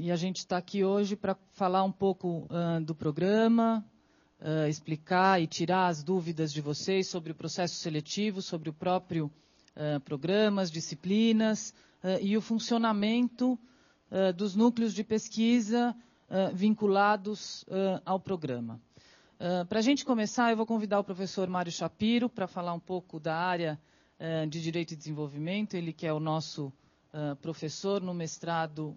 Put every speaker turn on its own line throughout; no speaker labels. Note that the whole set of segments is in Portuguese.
A gente está aqui hoje para falar um pouco do programa, explicar e tirar as dúvidas de vocês sobre o processo seletivo, sobre o próprio programa, as disciplinas e o funcionamento dos núcleos de pesquisa vinculados ao programa. Para a gente começar, eu vou convidar o professor Mário Shapiro para falar um pouco da área de Direito e Desenvolvimento, ele que é o nosso professor no mestrado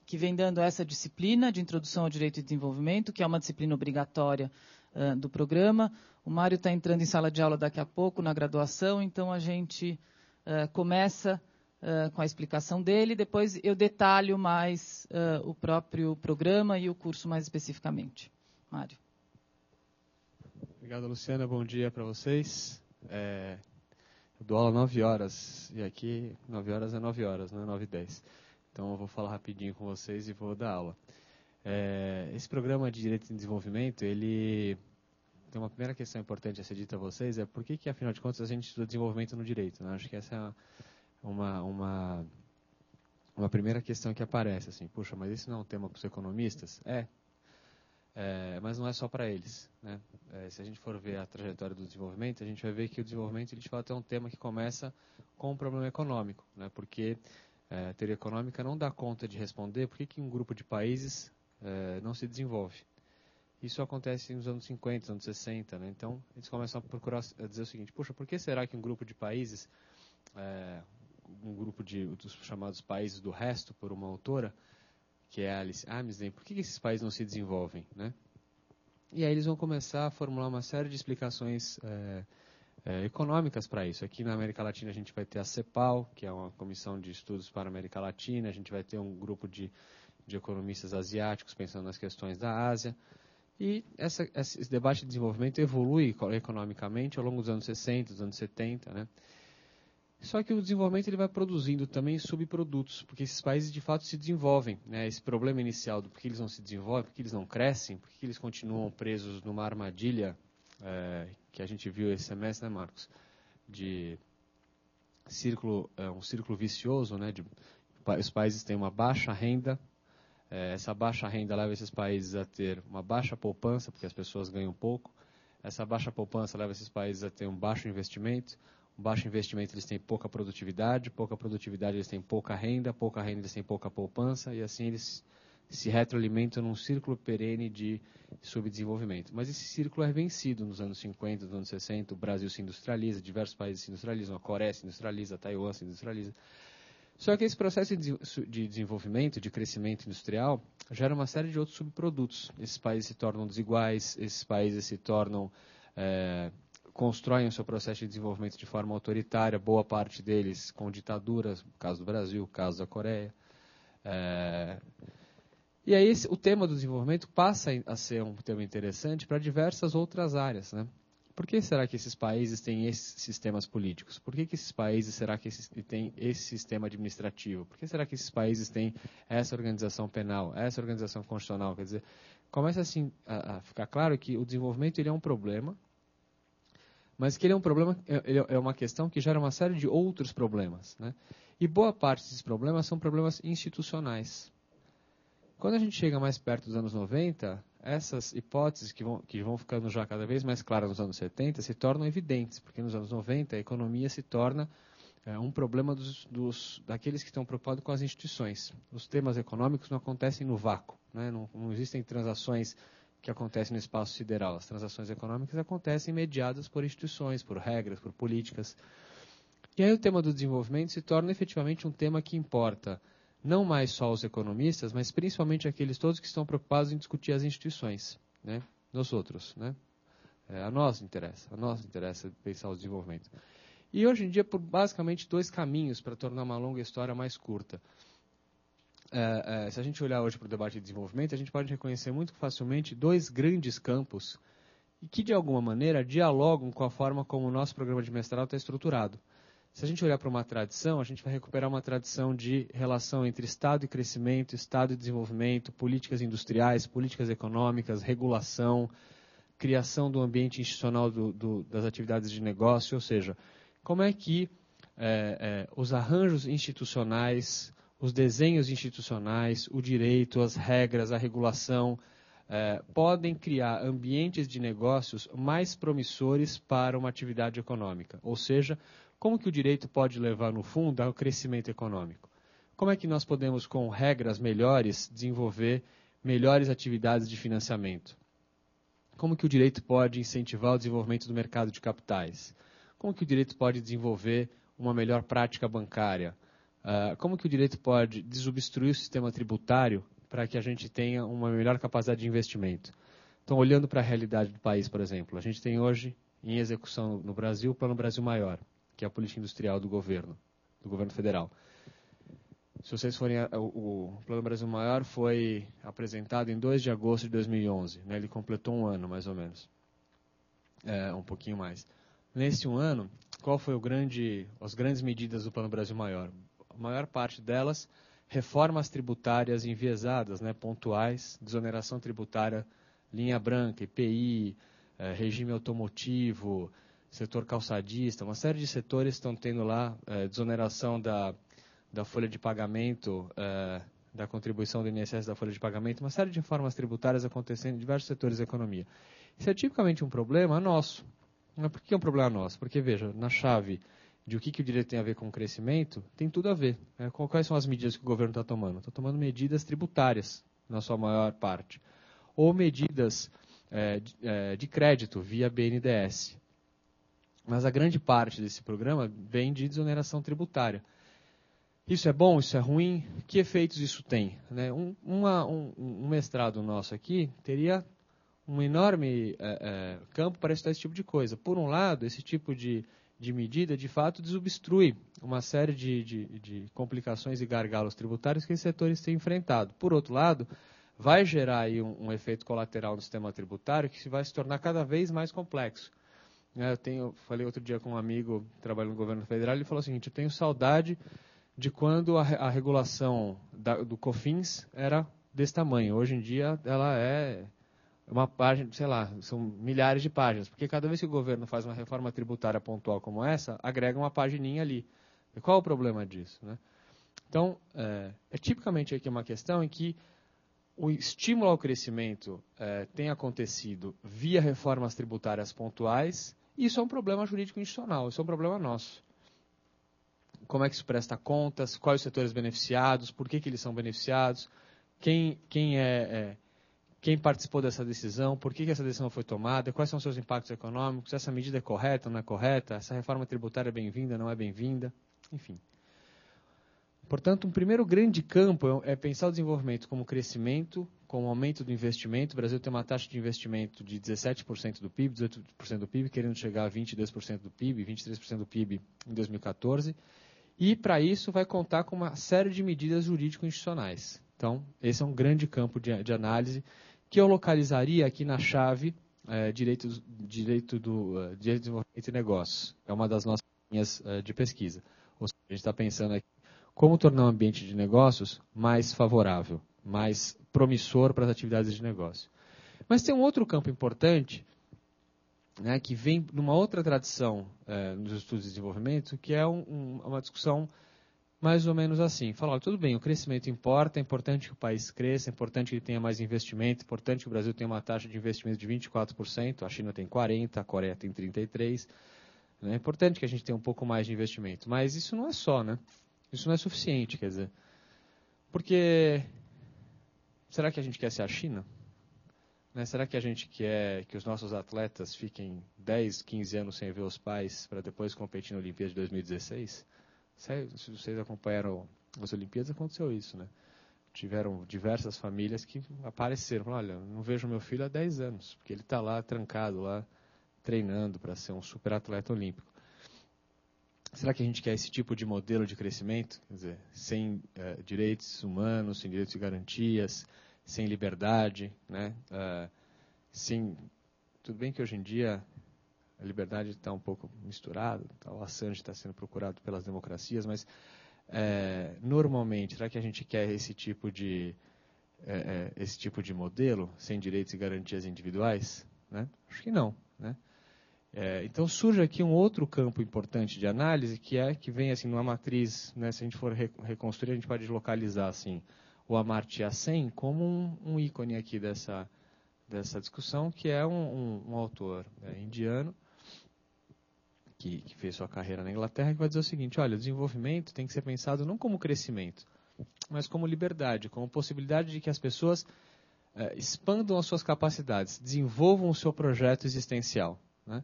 que vem dando essa disciplina de Introdução ao Direito e Desenvolvimento, que é uma disciplina obrigatória do programa. O Mário está entrando em sala de aula daqui a pouco, na graduação, então a gente começa com a explicação dele, depois eu detalho mais o próprio programa e o curso mais especificamente. Mário.
Obrigado, Luciana. Bom dia para vocês. Eu dou aula 9 horas, e aqui 9 horas é 9 horas, não é 9h10. Então, eu vou falar rapidinho com vocês e vou dar aula. Esse programa de Direito e Desenvolvimento, ele tem uma primeira questão importante a ser dita a vocês, por que, afinal de contas, a gente estuda desenvolvimento no direito, né? Acho que essa é uma primeira questão que aparece, assim, puxa, mas isso não é um tema para os economistas? Mas não é só para eles, né? Se a gente for ver a trajetória do desenvolvimento, a gente vai ver que o desenvolvimento, ele, de fato, é um tema que começa com um problema econômico, né? Porque a teoria econômica não dá conta de responder por que um grupo de países não se desenvolve. Isso acontece nos anos 50, nos anos 60, né? Então, eles começam a dizer o seguinte, puxa, por que será que um grupo de países, um grupo dos chamados países do resto, por uma autora, que é Alice Amsden, por que esses países não se desenvolvem, né? E aí eles vão começar a formular uma série de explicações econômicas para isso. Aqui na América Latina a gente vai ter a CEPAL, que é uma comissão de estudos para a América Latina, a gente vai ter um grupo de economistas asiáticos pensando nas questões da Ásia, e esse debate de desenvolvimento evolui economicamente ao longo dos anos 60, dos anos 70, né? Só que o desenvolvimento ele vai produzindo também subprodutos, porque esses países de fato se desenvolvem, né? Esse problema inicial do porquê eles não se desenvolvem, porquê eles não crescem, porquê eles continuam presos numa armadilha que a gente viu esse semestre, né, Marcos? De um círculo vicioso, né? Os países têm uma baixa renda, essa baixa renda leva esses países a ter uma baixa poupança, porque as pessoas ganham pouco, essa baixa poupança leva esses países a ter um baixo investimento eles têm pouca produtividade eles têm pouca renda eles têm pouca poupança, e assim eles se retroalimentam num círculo perene de subdesenvolvimento. Mas esse círculo é vencido nos anos 50, nos anos 60, o Brasil se industrializa, diversos países se industrializam, a Coreia se industrializa, a Taiwan se industrializa. Só que esse processo de desenvolvimento, de crescimento industrial, gera uma série de outros subprodutos. Esses países se tornam desiguais, esses países se tornam... constroem o seu processo de desenvolvimento de forma autoritária, boa parte deles com ditaduras, no caso do Brasil, no caso da Coreia. E aí o tema do desenvolvimento passa a ser um tema interessante para diversas outras áreas, né? Por que será que esses países têm esses sistemas políticos? Por que esses países têm esse sistema administrativo? Por que será que esses países têm essa organização penal, essa organização constitucional? Quer dizer, começa assim a ficar claro que o desenvolvimento ele é um problema, mas que ele é um problema, é uma questão que gera uma série de outros problemas, né? E boa parte desses problemas são problemas institucionais. Quando a gente chega mais perto dos anos 90, essas hipóteses que vão ficando já cada vez mais claras nos anos 70 se tornam evidentes, porque nos anos 90 a economia se torna um problema daqueles que estão preocupados com as instituições. Os temas econômicos não acontecem no vácuo, né? Não existem transações que acontecem no espaço sideral. As transações econômicas acontecem mediadas por instituições, por regras, por políticas. E aí o tema do desenvolvimento se torna efetivamente um tema que importa não mais só aos economistas, mas principalmente aqueles todos que estão preocupados em discutir as instituições, né? Nós outros, né? A nós interessa pensar o desenvolvimento. E hoje em dia, por basicamente 2 caminhos para tornar uma longa história mais curta. Se a gente olhar hoje para o debate de desenvolvimento, a gente pode reconhecer muito facilmente 2 grandes campos e que, de alguma maneira, dialogam com a forma como o nosso programa de mestrado está estruturado. Se a gente olhar para uma tradição, a gente vai recuperar uma tradição de relação entre Estado e crescimento, Estado e desenvolvimento, políticas industriais, políticas econômicas, regulação, criação do ambiente institucional das atividades de negócio, ou seja, como é que os arranjos institucionais, os desenhos institucionais, o direito, as regras, a regulação, podem criar ambientes de negócios mais promissores para uma atividade econômica. Ou seja, como que o direito pode levar, no fundo, ao crescimento econômico? Como é que nós podemos, com regras melhores, desenvolver melhores atividades de financiamento? Como que o direito pode incentivar o desenvolvimento do mercado de capitais? Como que o direito pode desenvolver uma melhor prática bancária? Como que o direito pode desobstruir o sistema tributário para que a gente tenha uma melhor capacidade de investimento? Então, olhando para a realidade do país, por exemplo, a gente tem hoje em execução no Brasil o Plano Brasil Maior, que é a política industrial do governo federal. Se vocês forem, o Plano Brasil Maior foi apresentado em 2 de agosto de 2011. Né? Ele completou um ano, mais ou menos. Um pouquinho mais. Nesse um ano, qual foi as grandes medidas do Plano Brasil Maior? A maior parte delas, reformas tributárias enviesadas, né? Pontuais, desoneração tributária, linha branca, IPI, regime automotivo, setor calçadista, uma série de setores estão tendo lá desoneração da folha de pagamento, da contribuição do INSS da folha de pagamento, uma série de reformas tributárias acontecendo em diversos setores da economia. Isso é tipicamente um problema nosso. Por que é um problema nosso? Porque, veja, na chave de o que o direito tem a ver com o crescimento, tem tudo a ver. Quais são as medidas que o governo está tomando? Está tomando medidas tributárias, na sua maior parte. Ou medidas de crédito, via BNDES. Mas a grande parte desse programa vem de desoneração tributária. Isso é bom? Isso é ruim? Que efeitos isso tem? Né? Um mestrado nosso aqui teria um enorme campo para estudar esse tipo de coisa. Por um lado, esse tipo de medida, de fato, desobstrui uma série de complicações e gargalos tributários que esses setores têm enfrentado. Por outro lado, vai gerar aí um efeito colateral no sistema tributário que vai se tornar cada vez mais complexo. Eu falei outro dia com um amigo trabalhando no governo federal, ele falou o seguinte: eu tenho saudade de quando a regulação do COFINS era desse tamanho. Hoje em dia ela é uma página, sei lá, são milhares de páginas, porque cada vez que o governo faz uma reforma tributária pontual como essa, agrega uma pagininha ali. E qual é o problema disso? Né? Então, tipicamente aqui uma questão em que o estímulo ao crescimento tem acontecido via reformas tributárias pontuais, e isso é um problema jurídico institucional, isso é um problema nosso. Como é que isso presta contas, quais os setores beneficiados, por que eles são beneficiados, quem participou dessa decisão, por que essa decisão foi tomada, quais são os seus impactos econômicos, essa medida é correta ou não é correta, essa reforma tributária é bem-vinda, não é bem-vinda, enfim. Portanto, um primeiro grande campo é pensar o desenvolvimento como crescimento, como aumento do investimento. O Brasil tem uma taxa de investimento de 17% do PIB, 18% do PIB, querendo chegar a 22% do PIB, 23% do PIB em 2014. E, para isso, vai contar com uma série de medidas jurídico-institucionais. Então, esse é um grande campo de análise que eu localizaria aqui na chave direito de desenvolvimento e negócios. É uma das nossas linhas de pesquisa. Ou seja, a gente está pensando aqui como tornar o ambiente de negócios mais favorável, mais promissor para as atividades de negócio. Mas tem um outro campo importante, né, que vem numa outra tradição nos estudos de desenvolvimento, que é uma discussão mais ou menos assim. Falar, tudo bem, o crescimento importa, é importante que o país cresça, é importante que ele tenha mais investimento, é importante que o Brasil tenha uma taxa de investimento de 24%, a China tem 40%, a Coreia tem 33%. Né, é importante que a gente tenha um pouco mais de investimento, mas isso não é só, né? Isso não é suficiente, quer dizer. Porque, será que a gente quer ser a China? Né? Será que a gente quer que os nossos atletas fiquem 10, 15 anos sem ver os pais para depois competir na Olimpíada de 2016? Se vocês acompanharam as Olimpíadas, aconteceu isso, né? Tiveram diversas famílias que apareceram. Olha, não vejo meu filho há 10 anos, porque ele está lá trancado, lá treinando para ser um super atleta olímpico. Será que a gente quer esse tipo de modelo de crescimento? Quer dizer, sem direitos humanos, sem direitos e garantias, sem liberdade, né? Tudo bem que hoje em dia a liberdade está um pouco misturada, o Assange está sendo procurado pelas democracias, mas normalmente, será que a gente quer esse tipo de modelo, sem direitos e garantias individuais? Né? Acho que não. Né? Então surge aqui um outro campo importante de análise, que vem assim numa matriz, né, se a gente for reconstruir, a gente pode localizar assim, o Amartya Sen como um ícone aqui dessa discussão, que é um autor indiano, que fez sua carreira na Inglaterra, que vai dizer o seguinte: olha, o desenvolvimento tem que ser pensado não como crescimento, mas como liberdade, como possibilidade de que as pessoas expandam as suas capacidades, desenvolvam o seu projeto existencial. Né?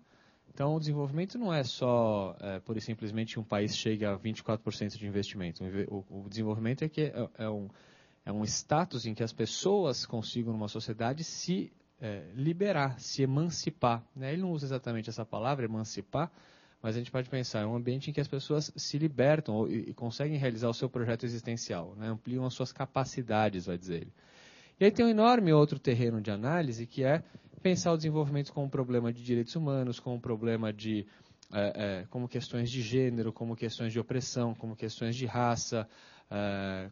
Então, o desenvolvimento não é só, pura e simplesmente, que um país chegue a 24% de investimento. O desenvolvimento é um status em que as pessoas consigam, numa sociedade, se liberar, se emancipar. Né? Ele não usa exatamente essa palavra, emancipar, mas a gente pode pensar, é um ambiente em que as pessoas se libertam e conseguem realizar o seu projeto existencial, né? Ampliam as suas capacidades, vai dizer ele. E aí tem um enorme outro terreno de análise, que é pensar o desenvolvimento como um problema de direitos humanos, como um problema como questões de gênero, como questões de opressão, como questões de raça,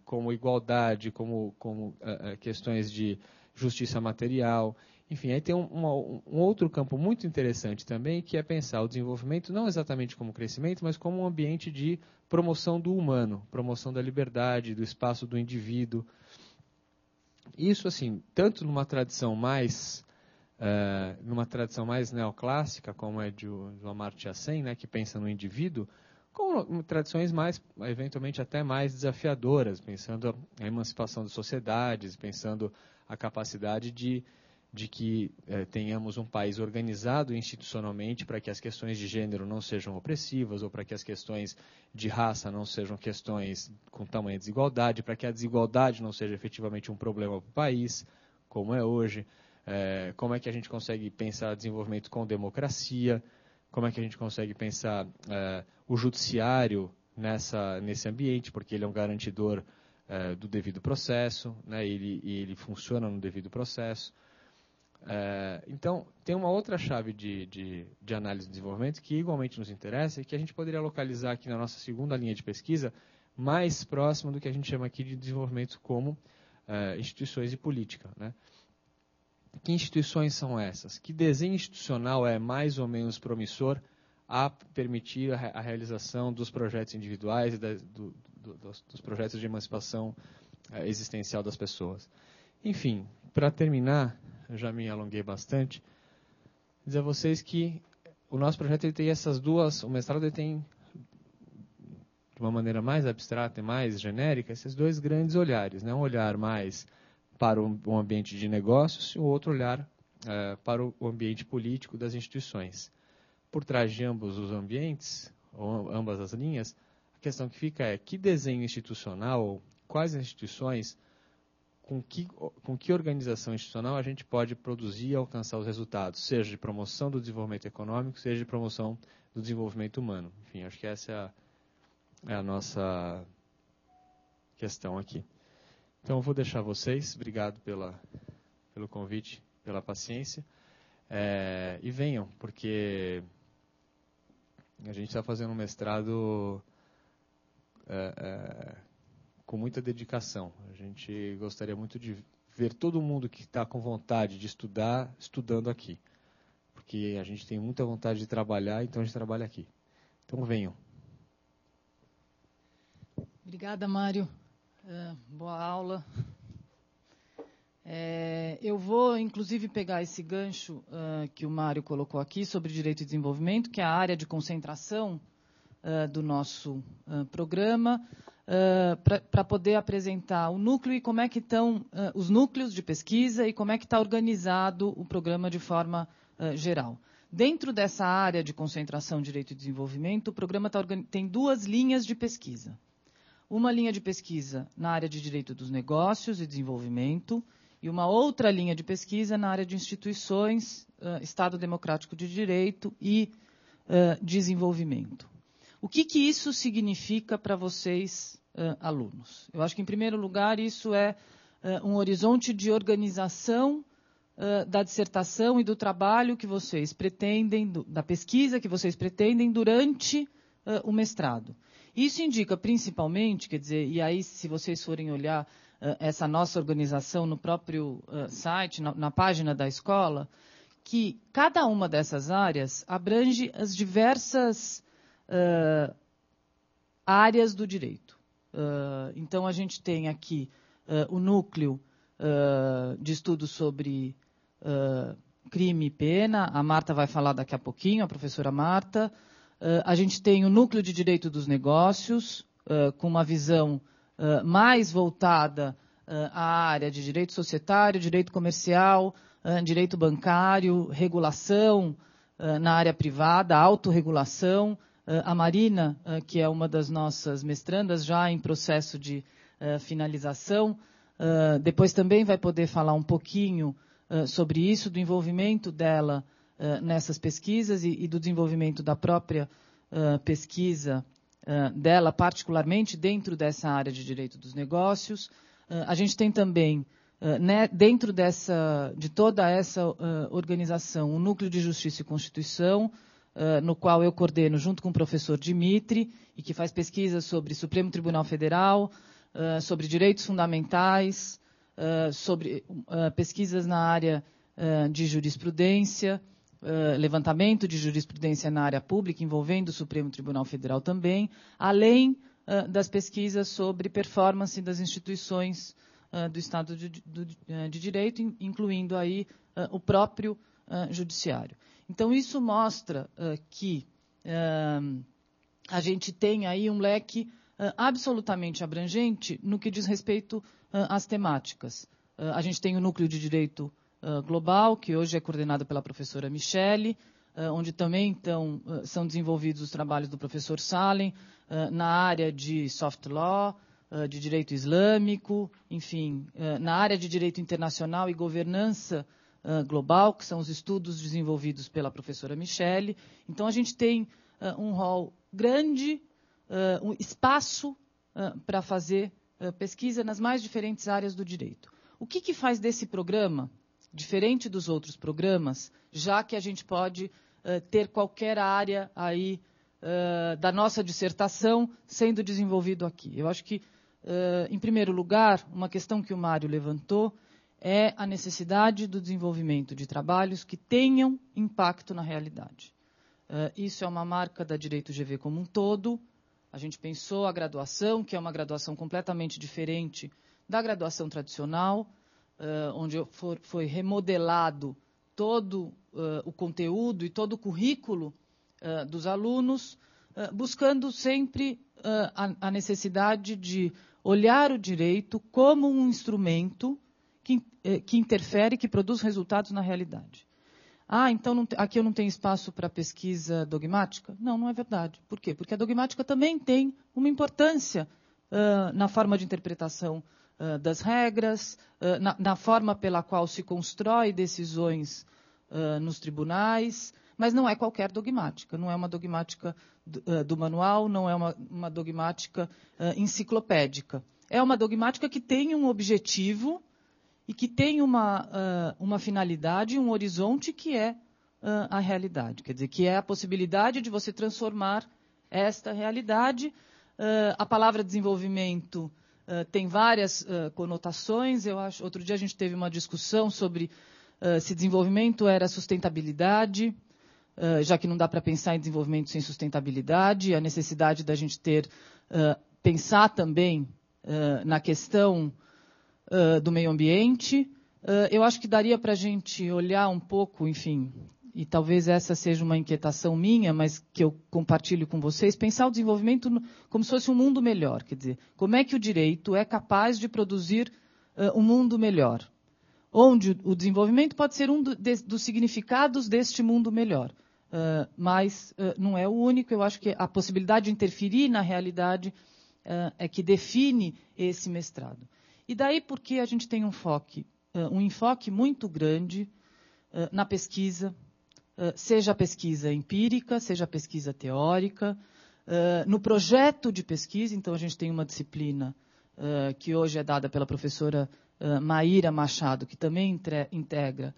como igualdade, como questões de justiça material. Enfim, aí tem um outro campo muito interessante também, que é pensar o desenvolvimento não exatamente como crescimento, mas como um ambiente de promoção do humano, promoção da liberdade, do espaço do indivíduo. Isso, assim, tanto numa tradição mais neoclássica, como é do Amartya Sen, né, que pensa no indivíduo, como tradições mais, eventualmente até mais desafiadoras, pensando a emancipação das sociedades, pensando a capacidade de que tenhamos um país organizado institucionalmente para que as questões de gênero não sejam opressivas, ou para que as questões de raça não sejam questões com tamanha desigualdade, para que a desigualdade não seja efetivamente um problema para o país, como é hoje. Como é que a gente consegue pensar desenvolvimento com democracia, como é que a gente consegue pensar o judiciário nesse ambiente, porque ele é um garantidor do devido processo, né, e ele funciona no devido processo. Então, tem uma outra chave de análise de desenvolvimento que igualmente nos interessa e que a gente poderia localizar aqui na nossa segunda linha de pesquisa, mais próximo do que a gente chama aqui de desenvolvimento como instituições e política. Né? Que instituições são essas? Que desenho institucional é mais ou menos promissor a permitir a realização dos projetos individuais e dos projetos de emancipação existencial das pessoas? Enfim, para terminar, eu já me alonguei bastante, dizer a vocês que o nosso projeto ele tem essas duas, o mestrado ele tem, de uma maneira mais abstrata e mais genérica, esses dois grandes olhares, né? Um olhar mais para o ambiente de negócios e o outro olhar para o ambiente político das instituições. Por trás de ambos os ambientes, ou ambas as linhas, a questão que fica é que desenho institucional, quais instituições, com que organização institucional a gente pode produzir e alcançar os resultados, seja de promoção do desenvolvimento econômico, seja de promoção do desenvolvimento humano. Enfim, acho que essa é a nossa questão aqui. Então, eu vou deixar vocês. Obrigado pelo convite, pela paciência. E venham, porque a gente está fazendo um mestrado com muita dedicação. A gente gostaria muito de ver todo mundo que está com vontade de estudar, estudando aqui. Porque a gente tem muita vontade de trabalhar, então a gente trabalha aqui. Então, venham.
Obrigada, Mário. Boa aula. Eu vou, inclusive, pegar esse gancho que o Mário colocou aqui sobre direito e desenvolvimento, que é a área de concentração do nosso programa, para poder apresentar o núcleo e como é que estão os núcleos de pesquisa e como é que está organizado o programa de forma geral. Dentro dessa área de concentração, direito e desenvolvimento, o programa tem duas linhas de pesquisa. Uma linha de pesquisa na área de direito dos negócios e desenvolvimento, e uma outra linha de pesquisa na área de instituições, Estado Democrático de Direito e desenvolvimento. O que isso significa para vocês, alunos? Eu acho que, em primeiro lugar, isso é um horizonte de organização da dissertação e do trabalho que vocês pretendem, da pesquisa que vocês pretendem durante o mestrado. Isso indica principalmente, quer dizer, e aí se vocês forem olhar essa nossa organização no próprio site, na página da escola, que cada uma dessas áreas abrange as diversas áreas do direito. Então, a gente tem aqui o núcleo de estudos sobre crime e pena. A Marta vai falar daqui a pouquinho, a professora Marta. A gente tem o núcleo de direito dos negócios, com uma visão mais voltada à área de direito societário, direito comercial, direito bancário, regulação na área privada, autorregulação. A Marina, que é uma das nossas mestrandas, já em processo de finalização, depois também vai poder falar um pouquinho sobre isso, do envolvimento dela nessas pesquisas e do desenvolvimento da própria pesquisa dela, particularmente dentro dessa área de direito dos negócios. A gente tem também, dentro de toda essa organização, o Núcleo de Justiça e Constituição, no qual eu coordeno junto com o professor Dimitri, e que faz pesquisas sobre Supremo Tribunal Federal, sobre direitos fundamentais, sobre pesquisas na área de jurisprudência, levantamento de jurisprudência na área pública, envolvendo o Supremo Tribunal Federal também, além das pesquisas sobre performance das instituições do Estado de Direito, incluindo aí o próprio judiciário. Então, isso mostra que a gente tem aí um leque absolutamente abrangente no que diz respeito às temáticas. A gente tem o núcleo de direito global, que hoje é coordenado pela professora Michele, onde também são desenvolvidos os trabalhos do professor Salem, na área de soft law, de direito islâmico, enfim, na área de direito internacional e governança global, que são os estudos desenvolvidos pela professora Michele. Então, a gente tem um rol grande, um espaço para fazer pesquisa nas mais diferentes áreas do direito. O que faz desse programa, diferente dos outros programas, já que a gente pode ter qualquer área aí da nossa dissertação sendo desenvolvido aqui? Eu acho que, em primeiro lugar, uma questão que o Mário levantou é a necessidade do desenvolvimento de trabalhos que tenham impacto na realidade. Isso é uma marca da Direito GV como um todo. A gente pensou a graduação, que é uma graduação completamente diferente da graduação tradicional, onde foi remodelado todo o conteúdo e todo o currículo dos alunos, buscando sempre a necessidade de olhar o direito como um instrumento que interfere, que produz resultados na realidade. Então aqui eu não tenho espaço para pesquisa dogmática? Não, não é verdade. Por quê? Porque a dogmática também tem uma importância na forma de interpretação das regras, na forma pela qual se constrói decisões nos tribunais, mas não é qualquer dogmática. Não é uma dogmática do manual, não é uma dogmática enciclopédica. É uma dogmática que tem um objetivo e que tem uma finalidade, um horizonte que é a realidade. Quer dizer, que é a possibilidade de você transformar esta realidade. A palavra desenvolvimento tem várias conotações. Eu acho, outro dia a gente teve uma discussão sobre se desenvolvimento era sustentabilidade, já que não dá para pensar em desenvolvimento sem sustentabilidade, a necessidade da gente pensar também na questão do meio ambiente. Eu acho que daria para a gente olhar um pouco, enfim, e talvez essa seja uma inquietação minha, mas que eu compartilho com vocês, pensar o desenvolvimento como se fosse um mundo melhor. Quer dizer, como é que o direito é capaz de produzir um mundo melhor? Onde o desenvolvimento pode ser um dos significados deste mundo melhor. Mas não é o único. Eu acho que a possibilidade de interferir na realidade é que define esse mestrado. E daí porque a gente tem um enfoque muito grande na pesquisa, seja a pesquisa empírica, seja a pesquisa teórica, no projeto de pesquisa. Então, a gente tem uma disciplina que hoje é dada pela professora Maíra Machado, que também integra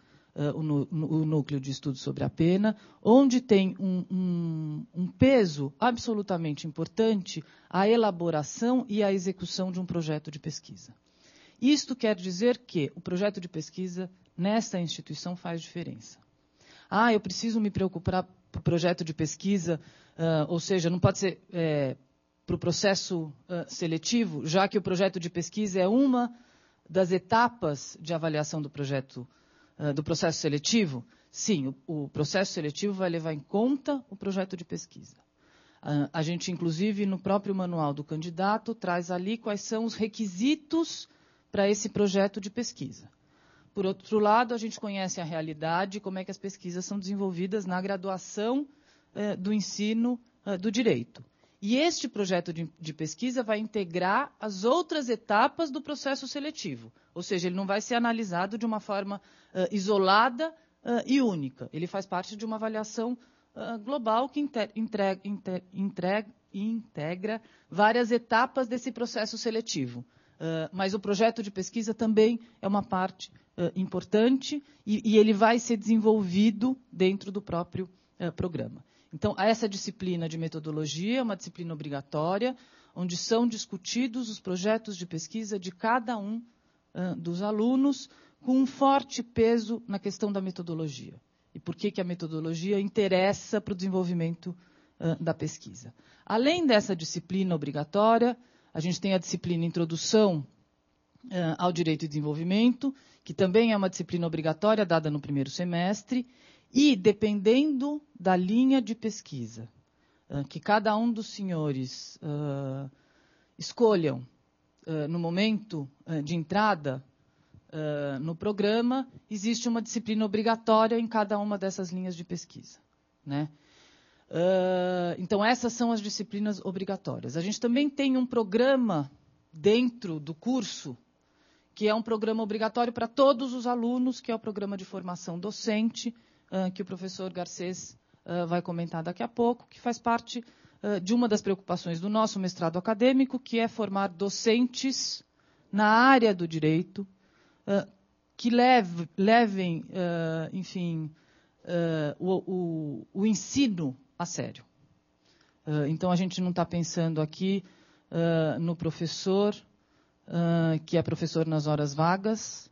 o núcleo de estudo sobre a pena, onde tem um peso absolutamente importante a elaboração e a execução de um projeto de pesquisa. Isto quer dizer que o projeto de pesquisa nesta instituição faz diferença. Eu preciso me preocupar para o projeto de pesquisa, ou seja, não pode ser para o processo seletivo, já que o projeto de pesquisa é uma das etapas de avaliação do projeto do processo seletivo. Sim, o processo seletivo vai levar em conta o projeto de pesquisa. A gente, inclusive, no próprio manual do candidato, traz ali quais são os requisitos para esse projeto de pesquisa. Por outro lado, a gente conhece a realidade, como é que as pesquisas são desenvolvidas na graduação do ensino do direito. E este projeto de pesquisa vai integrar as outras etapas do processo seletivo. Ou seja, ele não vai ser analisado de uma forma isolada e única. Ele faz parte de uma avaliação global que integra várias etapas desse processo seletivo. Mas o projeto de pesquisa também é uma parte importante e ele vai ser desenvolvido dentro do próprio programa. Então, essa disciplina de metodologia é uma disciplina obrigatória, onde são discutidos os projetos de pesquisa de cada um dos alunos, com um forte peso na questão da metodologia. E por que a metodologia interessa para o desenvolvimento da pesquisa. Além dessa disciplina obrigatória, a gente tem a disciplina Introdução ao Direito e Desenvolvimento, que também é uma disciplina obrigatória dada no primeiro semestre, e dependendo da linha de pesquisa que cada um dos senhores escolham no momento de entrada no programa, existe uma disciplina obrigatória em cada uma dessas linhas de pesquisa, né? Então, essas são as disciplinas obrigatórias. A gente também tem um programa dentro do curso, que é um programa obrigatório para todos os alunos, que é o programa de formação docente, que o professor Garcês vai comentar daqui a pouco, que faz parte de uma das preocupações do nosso mestrado acadêmico, que é formar docentes na área do direito, que levem, enfim, o ensino a sério. Então, a gente não está pensando aqui no professor, que é professor nas horas vagas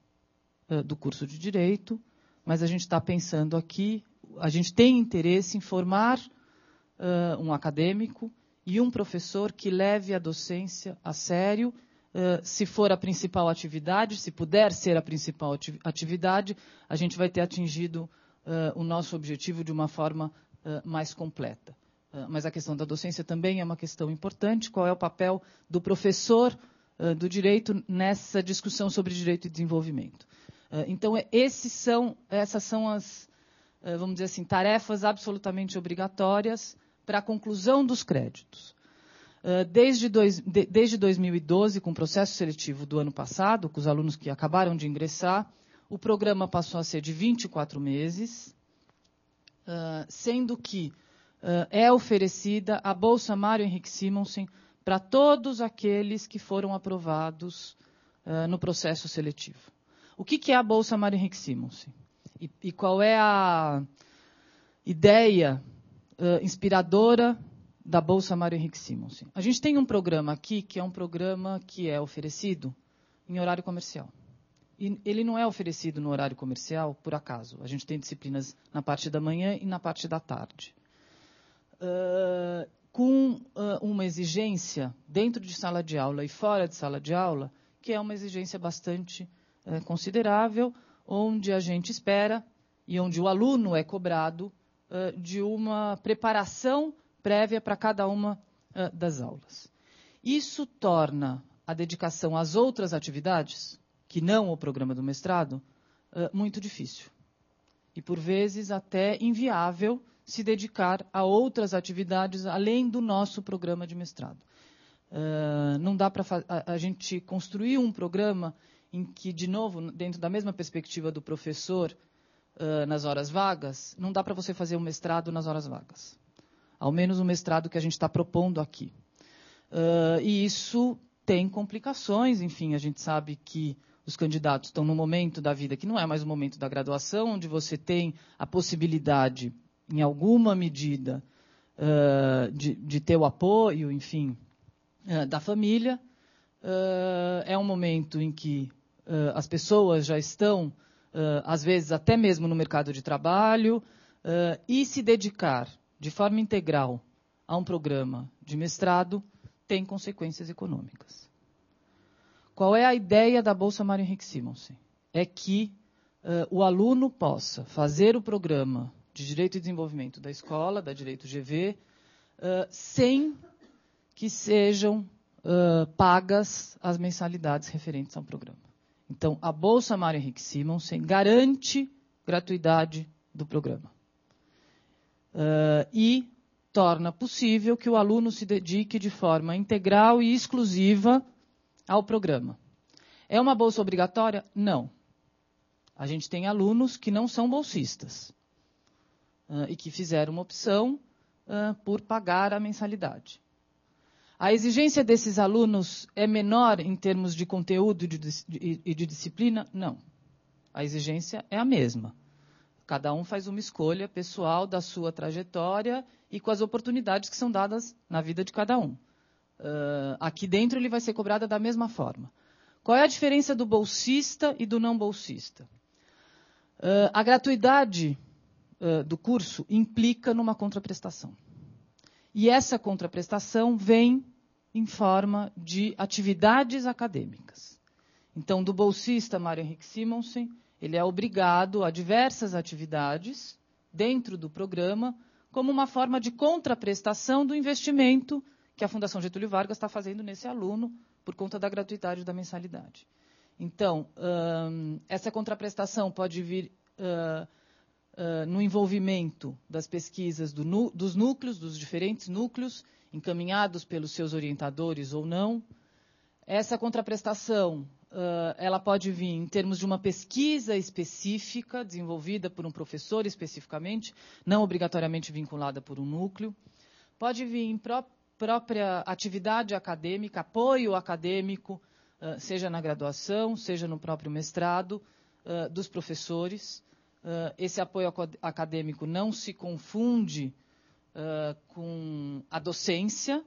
do curso de Direito, mas a gente está pensando aqui, a gente tem interesse em formar um acadêmico e um professor que leve a docência a sério, se for a principal atividade, se puder ser a principal atividade, a gente vai ter atingido o nosso objetivo de uma forma mais completa. Mas a questão da docência também é uma questão importante. Qual é o papel do professor do direito nessa discussão sobre direito e desenvolvimento? Então, essas são as, vamos dizer assim, tarefas absolutamente obrigatórias para a conclusão dos créditos. Desde 2012, com o processo seletivo do ano passado, com os alunos que acabaram de ingressar, o programa passou a ser de 24 meses, sendo que é oferecida a Bolsa Mário Henrique Simonsen para todos aqueles que foram aprovados no processo seletivo. O que é a Bolsa Mário Henrique Simonsen? E qual é a ideia inspiradora da Bolsa Mário Henrique Simonsen? A gente tem um programa aqui, que é um programa que é oferecido em horário comercial. E ele não é oferecido no horário comercial, por acaso. A gente tem disciplinas na parte da manhã e na parte da tarde. Com uma exigência dentro de sala de aula e fora de sala de aula, que é uma exigência bastante considerável, onde a gente espera e onde o aluno é cobrado de uma preparação prévia para cada uma das aulas. Isso torna a dedicação às outras atividades, que não o programa do mestrado, muito difícil. E, por vezes, até inviável se dedicar a outras atividades além do nosso programa de mestrado. Não dá para a gente construir um programa em que, de novo, dentro da mesma perspectiva do professor nas horas vagas, não dá para você fazer um mestrado nas horas vagas. Ao menos o mestrado que a gente está propondo aqui. E isso tem complicações, enfim, a gente sabe que os candidatos estão num momento da vida que não é mais o momento da graduação, onde você tem a possibilidade, em alguma medida, de ter o apoio, enfim, da família. É um momento em que as pessoas já estão, às vezes, até mesmo no mercado de trabalho, e se dedicar de forma integral a um programa de mestrado tem consequências econômicas. Qual é a ideia da Bolsa Mário Henrique Simonsen? É que o aluno possa fazer o programa de Direito e Desenvolvimento da escola, da Direito GV, sem que sejam pagas as mensalidades referentes ao programa. Então, a Bolsa Mário Henrique Simonsen garante gratuidade do programa. E torna possível que o aluno se dedique de forma integral e exclusiva ao programa. É uma bolsa obrigatória? Não. A gente tem alunos que não são bolsistas e que fizeram uma opção por pagar a mensalidade. A exigência desses alunos é menor em termos de conteúdo e de disciplina? Não. A exigência é a mesma. Cada um faz uma escolha pessoal da sua trajetória e com as oportunidades que são dadas na vida de cada um. Aqui dentro ele vai ser cobrado da mesma forma. Qual é a diferença do bolsista e do não bolsista? A gratuidade do curso implica numa contraprestação. E essa contraprestação vem em forma de atividades acadêmicas. Então, do bolsista Mário Henrique Simonsen, ele é obrigado a diversas atividades dentro do programa, como uma forma de contraprestação do investimento que a Fundação Getúlio Vargas está fazendo nesse aluno por conta da gratuidade da mensalidade. Então, essa contraprestação pode vir no envolvimento das pesquisas dos núcleos, dos diferentes núcleos, encaminhados pelos seus orientadores ou não. Essa contraprestação ela pode vir em termos de uma pesquisa específica, desenvolvida por um professor especificamente, não obrigatoriamente vinculada por um núcleo. Pode vir em própria atividade acadêmica, apoio acadêmico, seja na graduação, seja no próprio mestrado, dos professores. Esse apoio acadêmico não se confunde com a docência,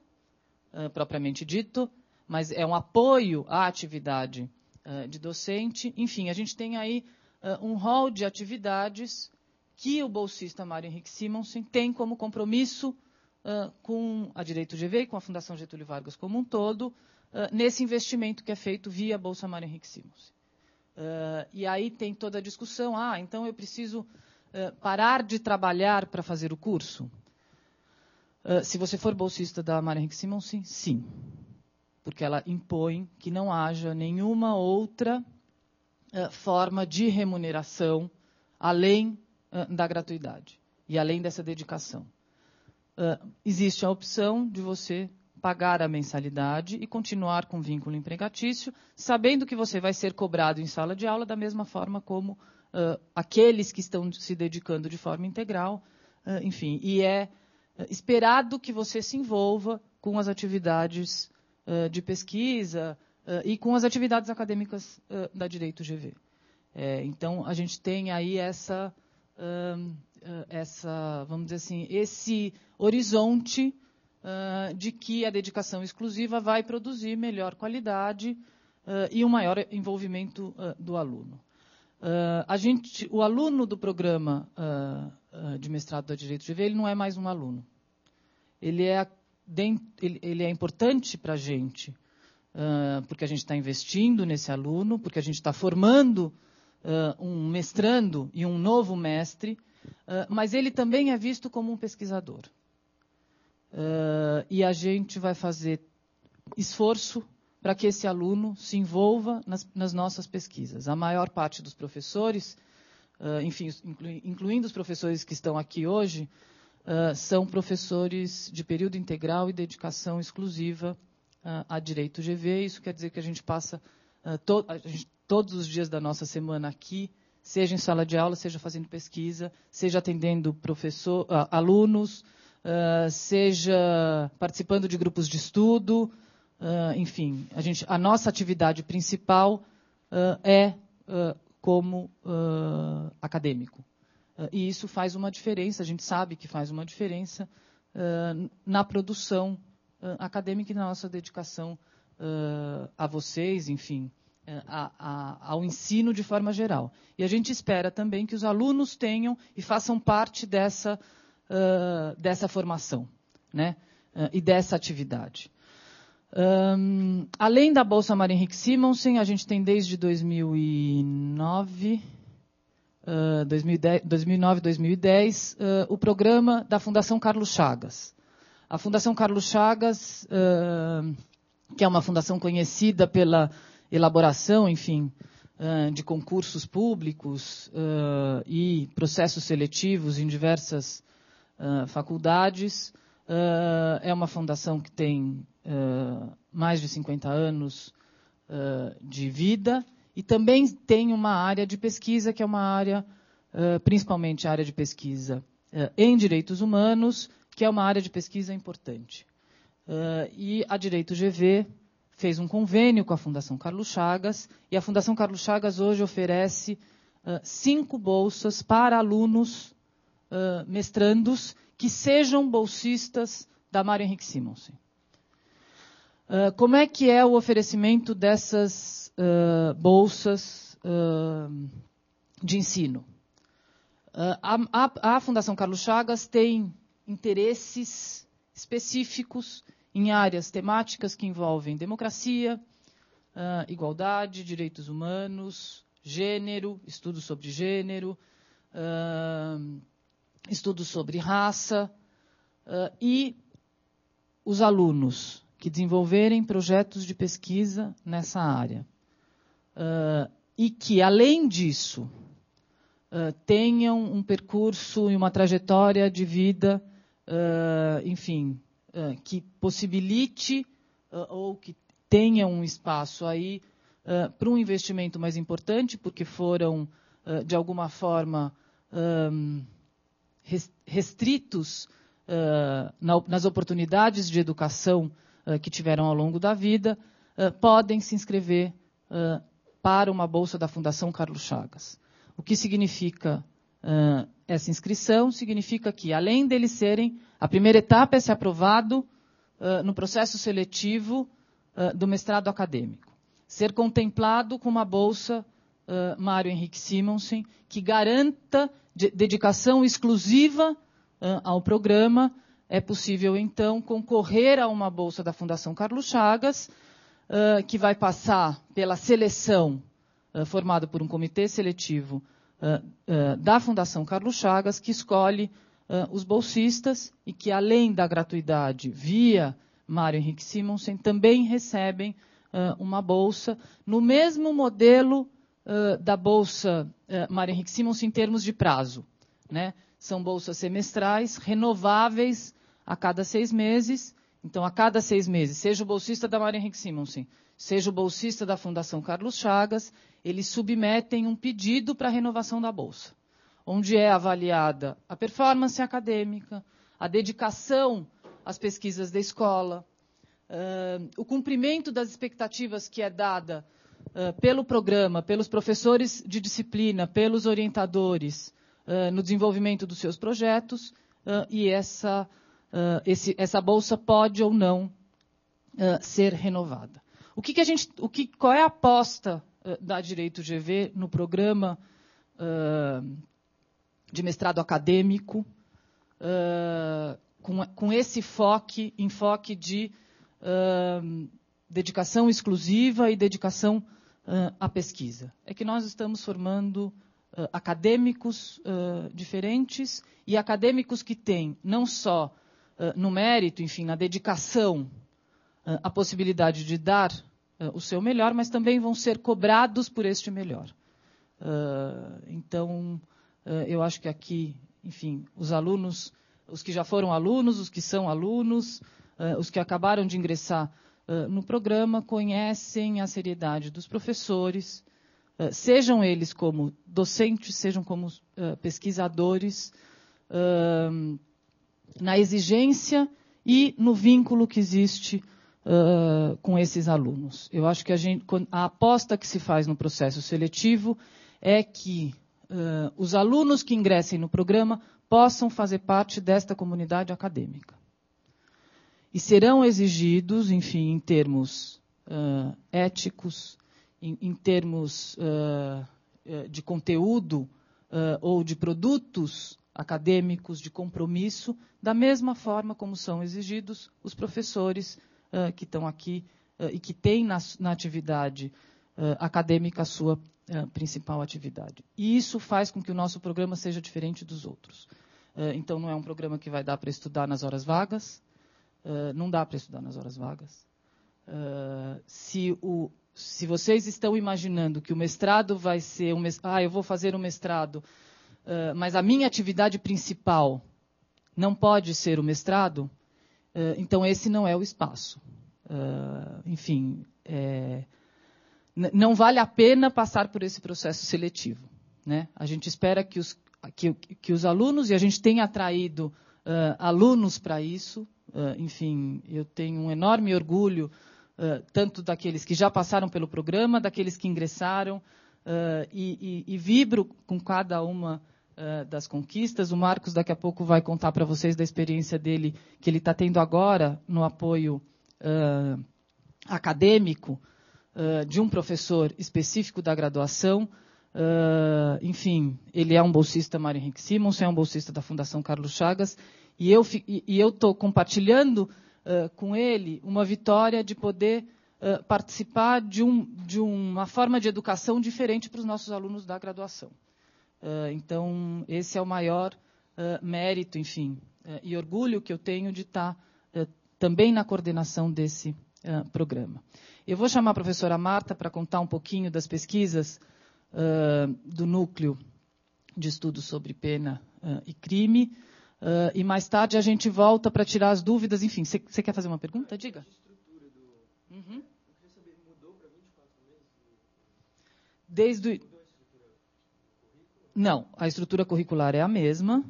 propriamente dito, mas é um apoio à atividade de docente. Enfim, a gente tem aí um rol de atividades que o bolsista Mário Henrique Simonsen tem como compromisso com a Direito GV e com a Fundação Getúlio Vargas como um todo, nesse investimento que é feito via Bolsa Mário Henrique Simonsen. E aí tem toda a discussão, então eu preciso parar de trabalhar para fazer o curso? Se você for bolsista da Mário Henrique Simonsen, sim. Porque ela impõe que não haja nenhuma outra forma de remuneração além da gratuidade e além dessa dedicação. Existe a opção de você pagar a mensalidade e continuar com vínculo empregatício, sabendo que você vai ser cobrado em sala de aula da mesma forma como aqueles que estão se dedicando de forma integral. Enfim, e é esperado que você se envolva com as atividades de pesquisa e com as atividades acadêmicas da Direito GV. Então, a gente tem aí essa, vamos dizer assim, esse horizonte de que a dedicação exclusiva vai produzir melhor qualidade e um maior envolvimento do aluno. O aluno do programa de mestrado da Direito GV, ele não é mais um aluno. Ele é importante para a gente, porque a gente está investindo nesse aluno, porque a gente está formando um mestrando e um novo mestre, mas ele também é visto como um pesquisador. E a gente vai fazer esforço para que esse aluno se envolva nas nossas pesquisas. A maior parte dos professores, enfim, incluindo os professores que estão aqui hoje, são professores de período integral e dedicação exclusiva a Direito GV. Isso quer dizer que a gente passa todos os dias da nossa semana aqui, seja em sala de aula, seja fazendo pesquisa, seja atendendo alunos, seja participando de grupos de estudo. Enfim, a nossa atividade principal como acadêmico. E isso faz uma diferença, a gente sabe que faz uma diferença na produção acadêmica e na nossa dedicação a vocês, enfim, ao ensino de forma geral. E a gente espera também que os alunos tenham e façam parte dessa formação, né? E dessa atividade. Além da Bolsa Mário Henrique Simonsen, a gente tem desde 2009, 2010, o programa da Fundação Carlos Chagas. A Fundação Carlos Chagas, que é uma fundação conhecida pela elaboração, enfim, de concursos públicos e processos seletivos em diversas faculdades, é uma fundação que tem mais de 50 anos de vida e também tem uma área de pesquisa, que é uma área, principalmente a área de pesquisa em direitos humanos, que é uma área de pesquisa importante. E a Direito GV fez um convênio com a Fundação Carlos Chagas, e a Fundação Carlos Chagas hoje oferece 5 bolsas para alunos mestrandos que sejam bolsistas da Mário Henrique Simonsen. Como é que é o oferecimento dessas bolsas de ensino? A Fundação Carlos Chagas tem interesses específicos em áreas temáticas que envolvem democracia, igualdade, direitos humanos, gênero, estudos sobre gênero, estudos sobre raça, e os alunos que desenvolverem projetos de pesquisa nessa área. E que, além disso, tenham um percurso e uma trajetória de vida, enfim, que possibilite ou que tenha um espaço aí para um investimento mais importante, porque foram, de alguma forma, restritos nas oportunidades de educação que tiveram ao longo da vida, podem se inscrever para uma bolsa da Fundação Carlos Chagas. O que significa essa inscrição? Significa que, além deles serem, a primeira etapa é ser aprovado no processo seletivo do mestrado acadêmico. Ser contemplado com uma bolsa Mário Henrique Simonsen, que garanta dedicação exclusiva ao programa. É possível, então, concorrer a uma bolsa da Fundação Carlos Chagas, que vai passar pela seleção formada por um comitê seletivo da Fundação Carlos Chagas, que escolhe os bolsistas e que, além da gratuidade via Mário Henrique Simonsen, também recebem uma bolsa no mesmo modelo da bolsa Mário Henrique Simonsen em termos de prazo, né? São bolsas semestrais, renováveis a cada 6 meses. Então, a cada 6 meses, seja o bolsista da Mário Henrique Simonsen, seja o bolsista da Fundação Carlos Chagas, eles submetem um pedido para a renovação da bolsa, onde é avaliada a performance acadêmica, a dedicação às pesquisas da escola, o cumprimento das expectativas que é dada pelo programa, pelos professores de disciplina, pelos orientadores, no desenvolvimento dos seus projetos, e essa bolsa pode ou não ser renovada. Qual é a aposta da Direito GV no programa de mestrado acadêmico, com esse enfoque de dedicação exclusiva e dedicação à pesquisa? É que nós estamos formando acadêmicos diferentes e acadêmicos que têm não só no mérito, enfim, na dedicação, a possibilidade de dar o seu melhor, mas também vão ser cobrados por este melhor. Então, eu acho que aqui, enfim, os alunos, os que já foram alunos, os que são alunos, os que acabaram de ingressar no programa, conhecem a seriedade dos professores, sejam eles como docentes, sejam como pesquisadores, na exigência e no vínculo que existe com esses alunos. Eu acho que a aposta que se faz no processo seletivo é que os alunos que ingressem no programa possam fazer parte desta comunidade acadêmica. E serão exigidos, enfim, em termos éticos, em termos de conteúdo ou de produtos acadêmicos, de compromisso, da mesma forma como são exigidos os professores que estão aqui e que têm na atividade acadêmica a sua principal atividade. E isso faz com que o nosso programa seja diferente dos outros. Então, não é um programa que vai dar para estudar nas horas vagas, não dá para estudar nas horas vagas. Se vocês estão imaginando que o mestrado vai ser eu vou fazer um mestrado, mas a minha atividade principal não pode ser o mestrado, então esse não é o espaço. Enfim, não vale a pena passar por esse processo seletivo, né? A gente espera que os alunos, e a gente tem atraído alunos para isso. Enfim, eu tenho um enorme orgulho, tanto daqueles que já passaram pelo programa, daqueles que ingressaram, e vibro com cada uma das conquistas. O Marcos daqui a pouco vai contar para vocês da experiência dele, que ele está tendo agora no apoio acadêmico de um professor específico da graduação. Enfim, ele é um bolsista Mário Henrique Simonsen, é um bolsista da Fundação Carlos Chagas, e eu estou compartilhando com ele uma vitória de poder participar de uma forma de educação diferente para os nossos alunos da graduação. Então, esse é o maior mérito, enfim, e orgulho que eu tenho de estar também na coordenação desse programa. Eu vou chamar a professora Marta para contar um pouquinho das pesquisas do Núcleo de Estudos sobre Pena e Crime, e mais tarde a gente volta para tirar as dúvidas. Enfim, você quer fazer uma pergunta? Diga. Uhum. Eu queria saber, mudou para 24 meses? Não, a estrutura curricular é a mesma,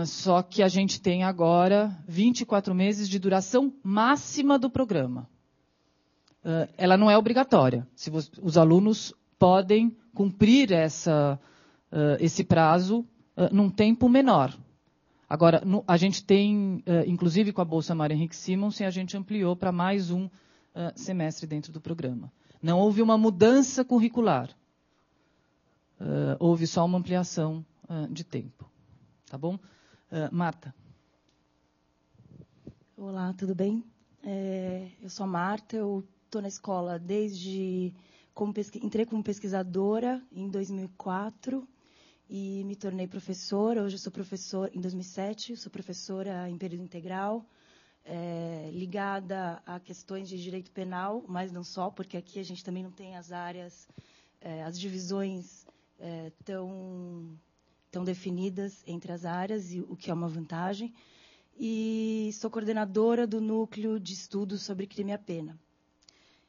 só que a gente tem agora 24 meses de duração máxima do programa. Ela não é obrigatória. Os alunos podem cumprir esse prazo num tempo menor. Agora, a gente tem, inclusive com a Bolsa Mário Henrique Simonsen, a gente ampliou para mais um semestre dentro do programa. Não houve uma mudança curricular. Houve só uma ampliação de tempo. Tá bom? Marta.
Olá, tudo bem? Eu sou a Marta, eu estou na escola entrei como pesquisadora em 2004 e me tornei professora. Hoje eu sou professora, em 2007, sou professora em período integral, ligada a questões de direito penal, mas não só, porque aqui a gente também não tem as áreas, as divisões tão definidas entre as áreas, e o que é uma vantagem. E sou coordenadora do Núcleo de Estudos sobre Crime e a Pena.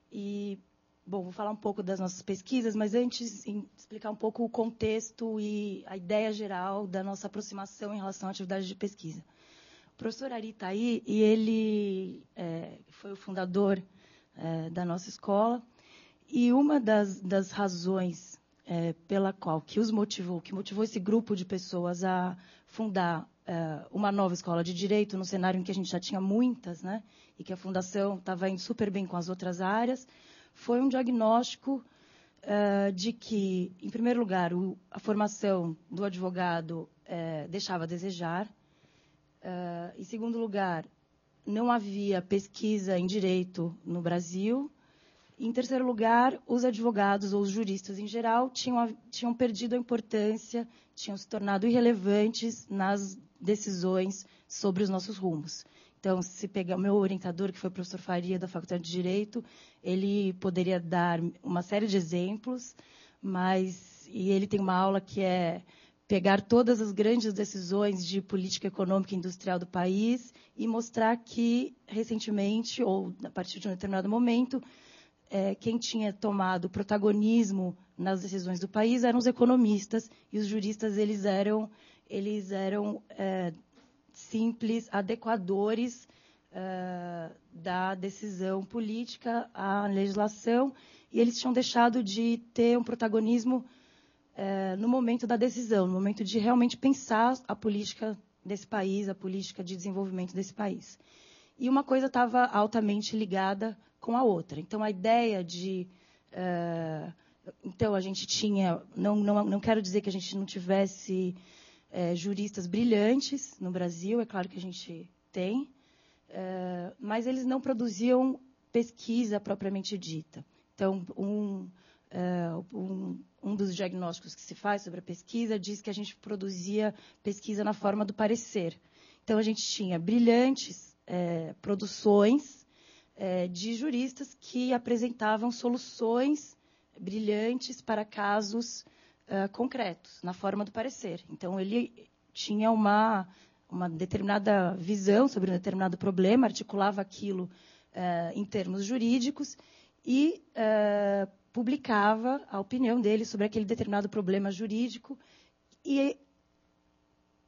E, bom, vou falar um pouco das nossas pesquisas, mas antes explicar um pouco o contexto e a ideia geral da nossa aproximação em relação à atividade de pesquisa. O professor Ari está aí, e ele foi o fundador da nossa escola, e uma das razões pela qual que motivou esse grupo de pessoas a fundar uma nova escola de direito, no cenário em que a gente já tinha muitas, né, e que a fundação estava indo super bem com as outras áreas, foi um diagnóstico de que, em primeiro lugar, a formação do advogado deixava a desejar. Em segundo lugar, não havia pesquisa em direito no Brasil. Em terceiro lugar, os advogados, ou os juristas em geral, tinham perdido a importância, tinham se tornado irrelevantes nas decisões sobre os nossos rumos. Então, se pegar o meu orientador, que foi o professor Faria, da Faculdade de Direito, ele poderia dar uma série de exemplos, e ele tem uma aula que é pegar todas as grandes decisões de política econômica e industrial do país e mostrar que, recentemente, ou a partir de um determinado momento, quem tinha tomado protagonismo nas decisões do país eram os economistas, e os juristas eles eram simples adequadores da decisão política à legislação, e eles tinham deixado de ter um protagonismo no momento da decisão, no momento de realmente pensar a política desse país, a política de desenvolvimento desse país. E uma coisa estava altamente ligada com a outra. Então, a ideia de... então, a gente tinha... Não quero dizer que a gente não tivesse juristas brilhantes no Brasil, é claro que a gente tem, mas eles não produziam pesquisa propriamente dita. Então, um dos diagnósticos que se faz sobre a pesquisa diz que a gente produzia pesquisa na forma do parecer. Então, a gente tinha brilhantes produções de juristas que apresentavam soluções brilhantes para casos concretos, na forma do parecer. Então, ele tinha uma determinada visão sobre um determinado problema, articulava aquilo em termos jurídicos e publicava a opinião dele sobre aquele determinado problema jurídico. E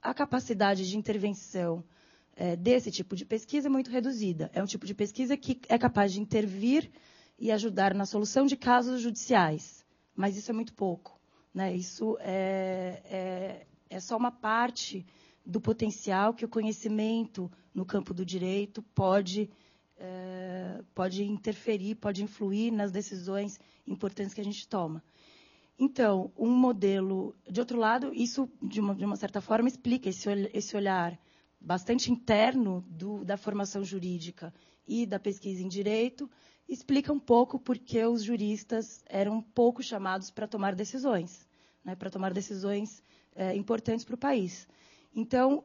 a capacidade de intervenção desse tipo de pesquisa é muito reduzida. É um tipo de pesquisa que é capaz de intervir e ajudar na solução de casos judiciais, mas isso é muito pouco, né? Isso é só uma parte do potencial que o conhecimento no campo do direito pode interferir, pode influir nas decisões importantes que a gente toma. Então, um modelo... De outro lado, isso, de uma certa forma, explica esse olhar bastante interno da formação jurídica e da pesquisa em direito, explica um pouco porque os juristas eram pouco chamados para tomar decisões, né, para tomar decisões importantes para o país. Então,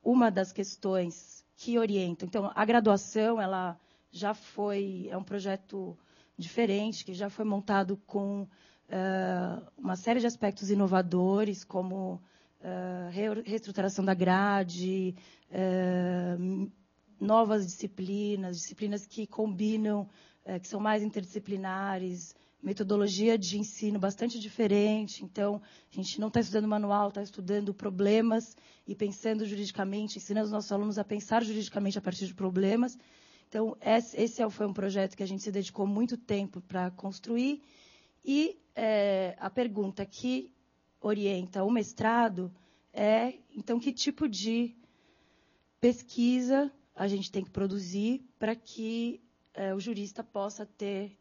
uma das questões que orientam... Então, a graduação, ela já é um projeto diferente, que já foi montado com uma série de aspectos inovadores, como reestruturação da grade, novas disciplinas que combinam, que são mais interdisciplinares, metodologia de ensino bastante diferente. Então, a gente não está estudando manual, está estudando problemas e pensando juridicamente, ensinando os nossos alunos a pensar juridicamente a partir de problemas. Então, esse foi um projeto que a gente se dedicou muito tempo para construir. E a pergunta que orienta o mestrado é, então, que tipo de pesquisa a gente tem que produzir para que o jurista possa ter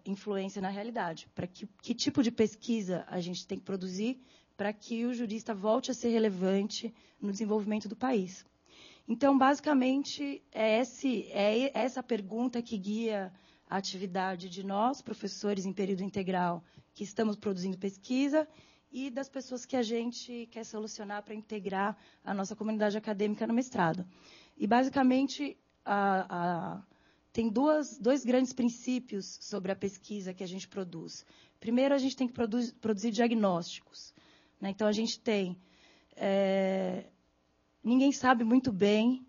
influência na realidade? Para que tipo de pesquisa a gente tem que produzir para que o jurista volte a ser relevante no desenvolvimento do país? Então, basicamente, é essa pergunta que guia a atividade de nós, professores em período integral, que estamos produzindo pesquisa, e das pessoas que a gente quer solucionar para integrar a nossa comunidade acadêmica no mestrado. E, basicamente, tem dois grandes princípios sobre a pesquisa que a gente produz. Primeiro, a gente tem que produzir diagnósticos, né? Então, a gente tem... ninguém sabe muito bem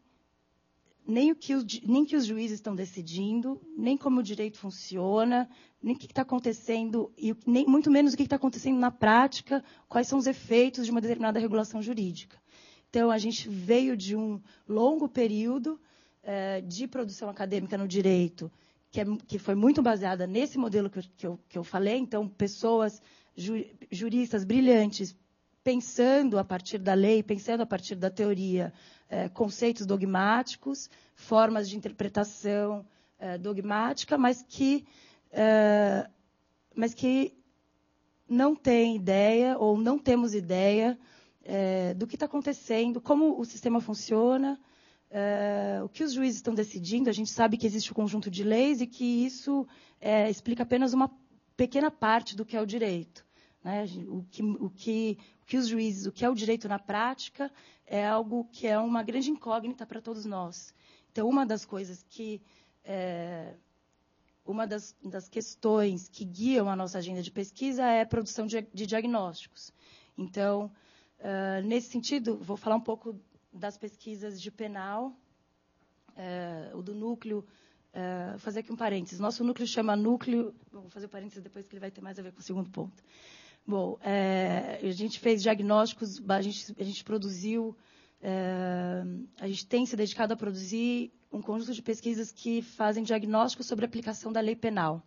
nem que os juízes estão decidindo, nem como o direito funciona, nem o que está acontecendo, e nem, muito menos o que está acontecendo na prática, quais são os efeitos de uma determinada regulação jurídica. Então, a gente veio de um longo período de produção acadêmica no direito, que foi muito baseada nesse modelo que eu falei. Então, pessoas, juristas brilhantes, pensando a partir da lei, pensando a partir da teoria, conceitos dogmáticos, formas de interpretação dogmática, mas que não têm ideia, ou não temos ideia, do que está acontecendo, como o sistema funciona, o que os juízes estão decidindo. A gente sabe que existe um conjunto de leis e que isso explica apenas uma pequena parte do que é o direito, né? O que os juízes, o que é o direito na prática, é algo que é uma grande incógnita para todos nós. Então, uma das coisas uma das questões que guiam a nossa agenda de pesquisa é a produção de diagnósticos. Então, nesse sentido, vou falar um pouco das pesquisas de penal, o do núcleo. Vou fazer aqui um parênteses. Nosso núcleo chama núcleo... Vou fazer o parênteses depois, que ele vai ter mais a ver com o segundo ponto. Bom, a gente fez diagnósticos, a gente produziu A gente tem se dedicado a produzir um conjunto de pesquisas que fazem diagnóstico sobre a aplicação da lei penal.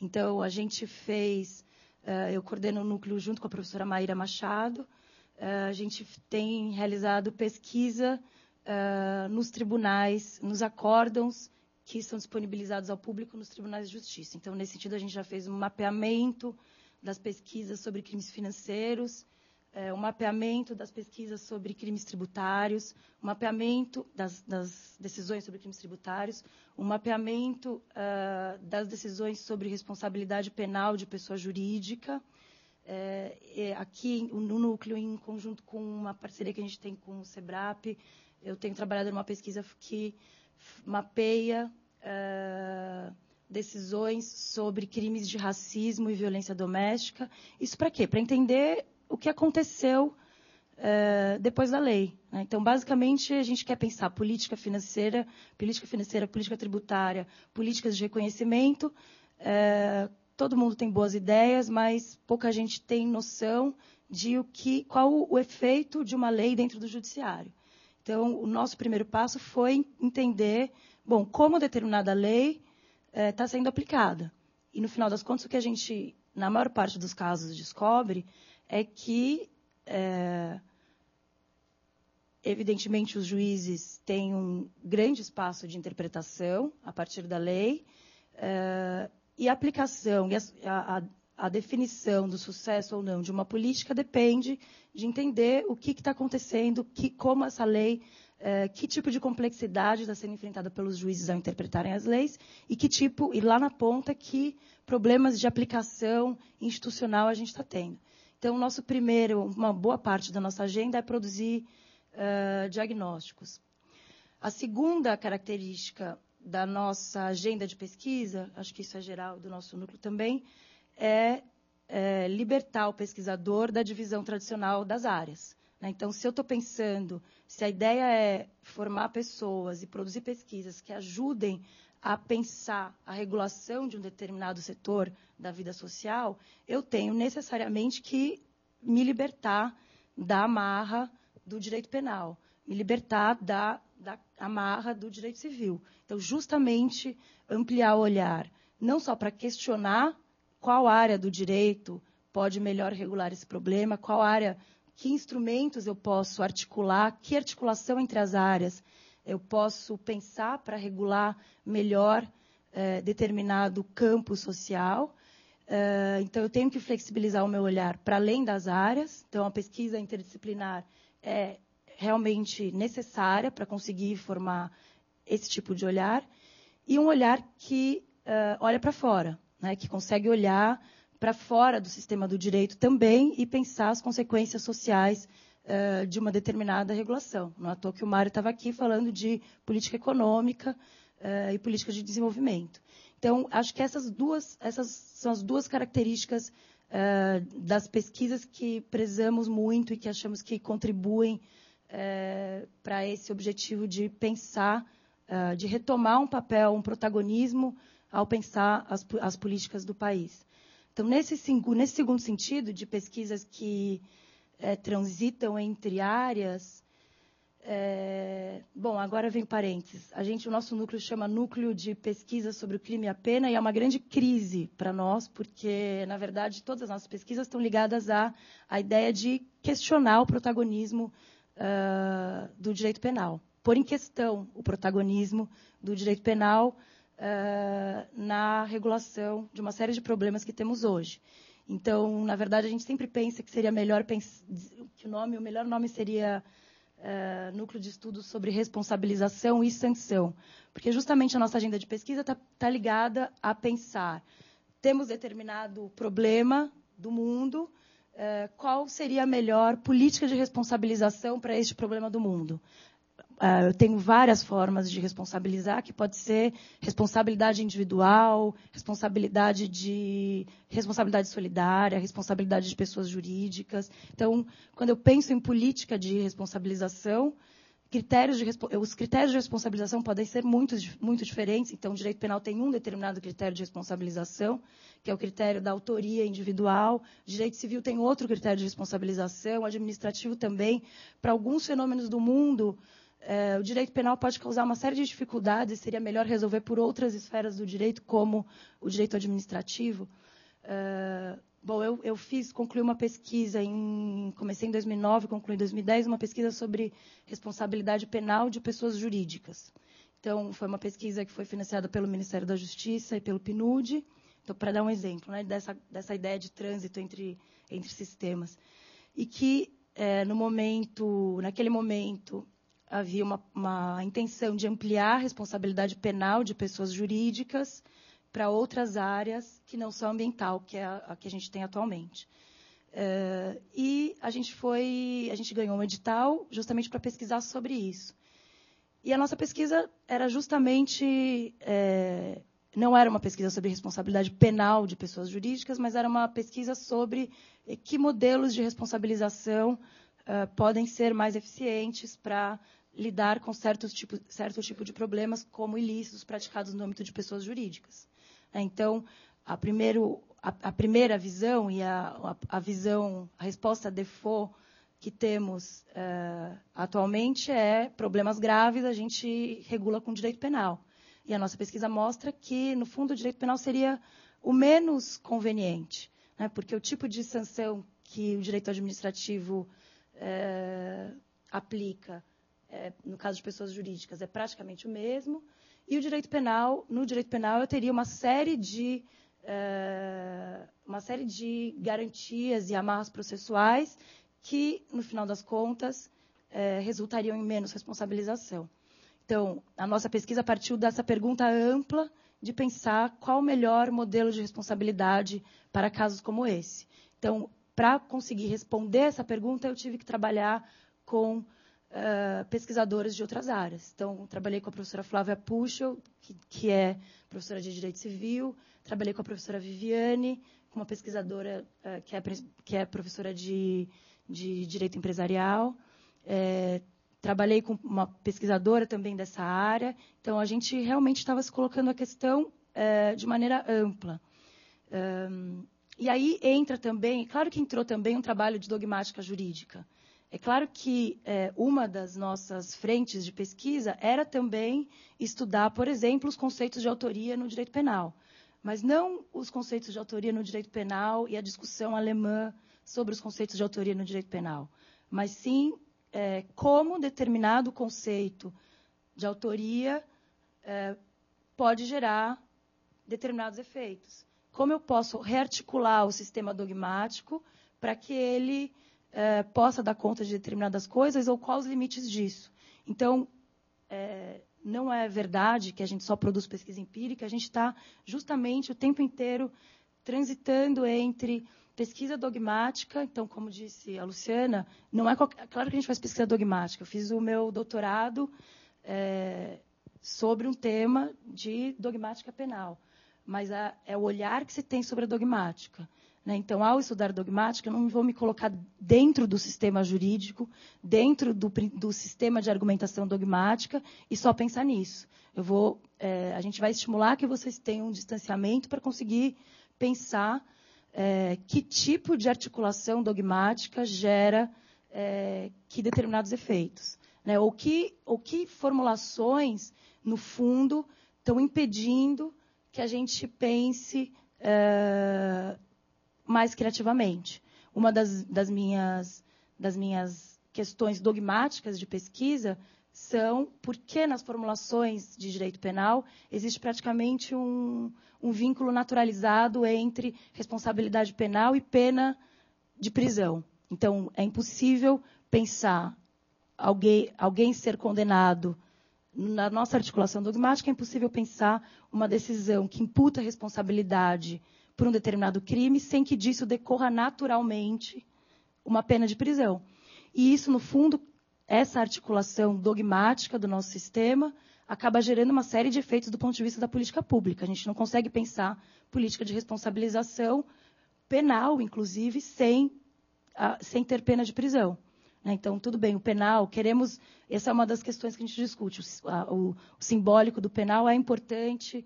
Então, a gente fez, eu coordeno o núcleo junto com a professora Maíra Machado, a gente tem realizado pesquisa nos tribunais, nos acórdãos que são disponibilizados ao público nos tribunais de justiça. Então, nesse sentido, a gente já fez um mapeamento das pesquisas sobre crimes financeiros, um mapeamento das pesquisas sobre crimes tributários, um mapeamento das decisões sobre crimes tributários, um mapeamento das decisões sobre responsabilidade penal de pessoa jurídica. Aqui, no núcleo, em conjunto com uma parceria que a gente tem com o SEBRAP, eu tenho trabalhado numa pesquisa que mapeia decisões sobre crimes de racismo e violência doméstica. Isso para quê? Para entender o que aconteceu depois da lei, né? Então, basicamente, a gente quer pensar política financeira, política tributária, políticas de reconhecimento. Todo mundo tem boas ideias, mas pouca gente tem noção de qual o efeito de uma lei dentro do judiciário. Então, o nosso primeiro passo foi entender, como determinada lei está sendo aplicada. E, no final das contas, o que a gente, na maior parte dos casos, descobre é que, evidentemente, os juízes têm um grande espaço de interpretação a partir da lei, e a aplicação e a definição do sucesso ou não de uma política depende de entender o que está acontecendo, como essa lei, que tipo de complexidade está sendo enfrentada pelos juízes ao interpretarem as leis e lá na ponta, que problemas de aplicação institucional a gente está tendo. Então, uma boa parte da nossa agenda é produzir diagnósticos. A segunda característica da nossa agenda de pesquisa, acho que isso é geral do nosso núcleo também, é libertar o pesquisador da divisão tradicional das áreas, né? Então, se eu estou pensando, se a ideia é formar pessoas e produzir pesquisas que ajudem a pensar a regulação de um determinado setor da vida social, eu tenho necessariamente que me libertar da amarra do direito penal, me libertar da amarra do direito civil. Então, justamente, ampliar o olhar, não só para questionar qual área do direito pode melhor regular esse problema, que instrumentos eu posso articular, que articulação entre as áreas eu posso pensar para regular melhor determinado campo social. Então, eu tenho que flexibilizar o meu olhar para além das áreas. Então, a pesquisa interdisciplinar é realmente necessária para conseguir formar esse tipo de olhar. E um olhar que olha para fora, né, que consegue olhar para fora do sistema do direito também e pensar as consequências sociais de uma determinada regulação. Não é à toa que o Mário estava aqui falando de política econômica e política de desenvolvimento. Então, acho que essas são as duas características das pesquisas que prezamos muito e que achamos que contribuem para esse objetivo de pensar, de retomar um papel, um protagonismo ao pensar as políticas do país. Então, nesse segundo sentido, de pesquisas que transitam entre áreas, agora vem parênteses. O nosso núcleo chama Núcleo de Pesquisa sobre o Crime e a Pena, e é uma grande crise para nós, porque, na verdade, todas as nossas pesquisas estão ligadas à ideia de questionar o protagonismo do direito penal, pôr em questão o protagonismo do direito penal na regulação de uma série de problemas que temos hoje. Então, na verdade, a gente sempre pensa que seria melhor que o melhor nome seria Núcleo de Estudos sobre Responsabilização e Sanção, porque justamente a nossa agenda de pesquisa está ligada a pensar, temos determinado problema do mundo, qual seria a melhor política de responsabilização para este problema do mundo? Eu tenho várias formas de responsabilizar, que pode ser responsabilidade individual, responsabilidade solidária, responsabilidade de pessoas jurídicas. Então, quando eu penso em política de responsabilização, os critérios de responsabilização podem ser muito diferentes. Então, o direito penal tem um determinado critério de responsabilização, que é o critério da autoria individual. O direito civil tem outro critério de responsabilização, o administrativo também. Para alguns fenômenos do mundo, o direito penal pode causar uma série de dificuldades, seria melhor resolver por outras esferas do direito, como o direito administrativo. Bom, eu concluí uma pesquisa, comecei em 2009, concluí em 2010, uma pesquisa sobre responsabilidade penal de pessoas jurídicas. Então, foi uma pesquisa que foi financiada pelo Ministério da Justiça e pelo PNUD. Então, para dar um exemplo, né, dessa ideia de trânsito entre sistemas. E que, naquele momento, havia uma intenção de ampliar a responsabilidade penal de pessoas jurídicas para outras áreas que não são ambiental, que é a que a gente tem atualmente. E a gente ganhou um edital justamente para pesquisar sobre isso. E a nossa pesquisa era justamente, não era uma pesquisa sobre responsabilidade penal de pessoas jurídicas, mas era uma pesquisa sobre que modelos de responsabilização podem ser mais eficientes para lidar com certo tipo de problemas, como ilícitos praticados no âmbito de pessoas jurídicas. Então, a primeira visão e a resposta default que temos atualmente é problemas graves, a gente regula com direito penal. E a nossa pesquisa mostra que, no fundo, o direito penal seria o menos conveniente, né? Porque o tipo de sanção que o direito administrativo aplica, no caso de pessoas jurídicas, é praticamente o mesmo. E no direito penal, eu teria uma série de garantias e amarras processuais que, no final das contas, resultariam em menos responsabilização. Então, a nossa pesquisa partiu dessa pergunta ampla de pensar qual o melhor modelo de responsabilidade para casos como esse. Então, para conseguir responder essa pergunta, eu tive que trabalhar com pesquisadores de outras áreas. Então, trabalhei com a professora Flávia Puschel, que é professora de Direito Civil, trabalhei com a professora Viviane, uma pesquisadora que é professora de Direito Empresarial, trabalhei com uma pesquisadora também dessa área. Então, a gente realmente estava se colocando a questão de maneira ampla. E aí entra também, claro que entrou também um trabalho de dogmática jurídica. É claro que uma das nossas frentes de pesquisa era também estudar, por exemplo, os conceitos de autoria no direito penal. Mas não os conceitos de autoria no direito penal e a discussão alemã sobre os conceitos de autoria no direito penal. Mas sim como determinado conceito de autoria pode gerar determinados efeitos. Como eu posso rearticular o sistema dogmático para que ele possa dar conta de determinadas coisas ou quais os limites disso. Então, não é verdade que a gente só produz pesquisa empírica, a gente está justamente o tempo inteiro transitando entre pesquisa dogmática. Então, como disse a Luciana, não é claro que a gente faz pesquisa dogmática. Eu fiz o meu doutorado sobre um tema de dogmática penal, mas é o olhar que se tem sobre a dogmática. Então, ao estudar dogmática, eu não vou me colocar dentro do sistema jurídico, dentro do sistema de argumentação dogmática e só pensar nisso. A gente vai estimular que vocês tenham um distanciamento para conseguir pensar que tipo de articulação dogmática gera que determinados efeitos. Ou que formulações, no fundo, estão impedindo que a gente pense mais criativamente. Uma das minhas questões dogmáticas de pesquisa são por que nas formulações de direito penal existe praticamente um vínculo naturalizado entre responsabilidade penal e pena de prisão. Então, é impossível pensar alguém ser condenado. Na nossa articulação dogmática, é impossível pensar uma decisão que imputa responsabilidade por um determinado crime, sem que disso decorra naturalmente uma pena de prisão. E isso, no fundo, essa articulação dogmática do nosso sistema acaba gerando uma série de efeitos do ponto de vista da política pública. A gente não consegue pensar política de responsabilização penal, inclusive, sem ter pena de prisão. né? Então, tudo bem, o penal, essa é uma das questões que a gente discute. O simbólico do penal é importante,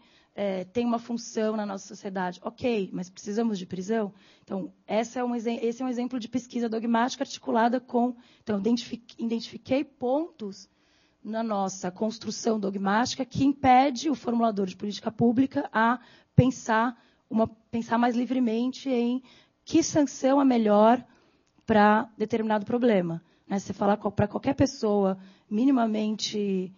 tem uma função na nossa sociedade. Ok, mas precisamos de prisão? Então, esse é um exemplo de pesquisa dogmática articulada com... Então, identifiquei pontos na nossa construção dogmática que impede o formulador de política pública a pensar mais livremente em que sanção é melhor para determinado problema. Né? Você falar para qualquer pessoa minimamente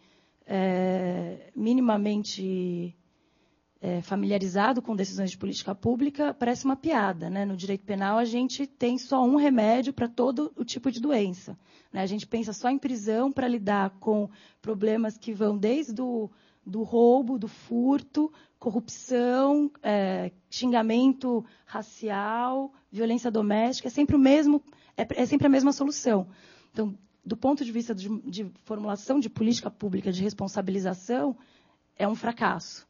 familiarizado com decisões de política pública, parece uma piada. Né? No direito penal, a gente tem só um remédio para todo o tipo de doença. Né? A gente pensa só em prisão para lidar com problemas que vão desde do roubo, do furto, corrupção, xingamento racial, violência doméstica. É sempre a mesma solução. Então, do ponto de vista de formulação de política pública, de responsabilização, é um fracasso.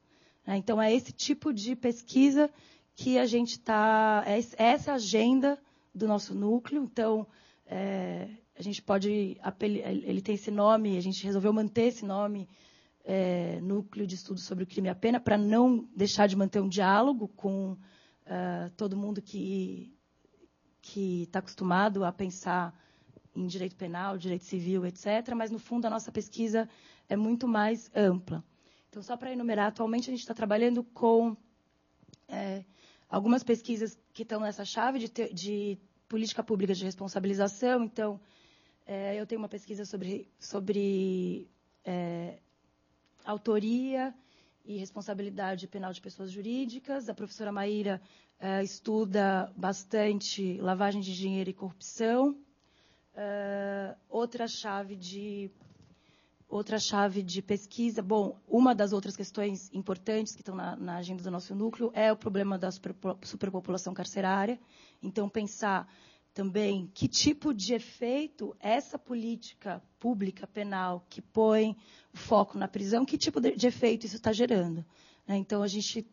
Então, é esse tipo de pesquisa que a gente está... Essa é a agenda do nosso núcleo. Então, a gente pode... Ele tem esse nome, a gente resolveu manter esse nome, Núcleo de Estudos sobre o Crime e a Pena, para não deixar de manter um diálogo com todo mundo que está acostumado a pensar em direito penal, direito civil, etc. Mas, no fundo, a nossa pesquisa é muito mais ampla. Então, só para enumerar, atualmente a gente está trabalhando com algumas pesquisas que estão nessa chave de política pública de responsabilização. Então, eu tenho uma pesquisa sobre autoria e responsabilidade penal de pessoas jurídicas. A professora Maíra estuda bastante lavagem de dinheiro e corrupção. Outra chave de pesquisa, uma das outras questões importantes que estão na agenda do nosso núcleo é o problema da superpopulação carcerária. Então, pensar também que tipo de efeito essa política pública penal que põe o foco na prisão, que tipo de efeito isso está gerando. Então, a gente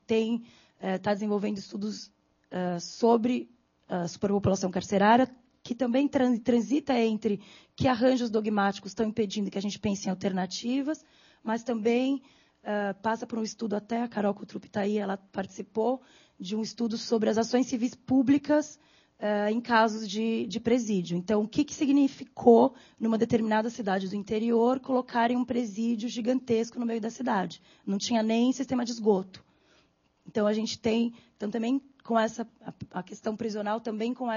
está desenvolvendo estudos sobre a superpopulação carcerária, que também transita entre que arranjos dogmáticos estão impedindo que a gente pense em alternativas, mas também passa por um estudo, até a Carol Kutrup está aí, ela participou de um estudo sobre as ações civis públicas em casos de presídio. Então, o que significou, numa determinada cidade do interior, colocarem um presídio gigantesco no meio da cidade? Não tinha nem sistema de esgoto. Então, a gente tem, também com a questão prisional, também com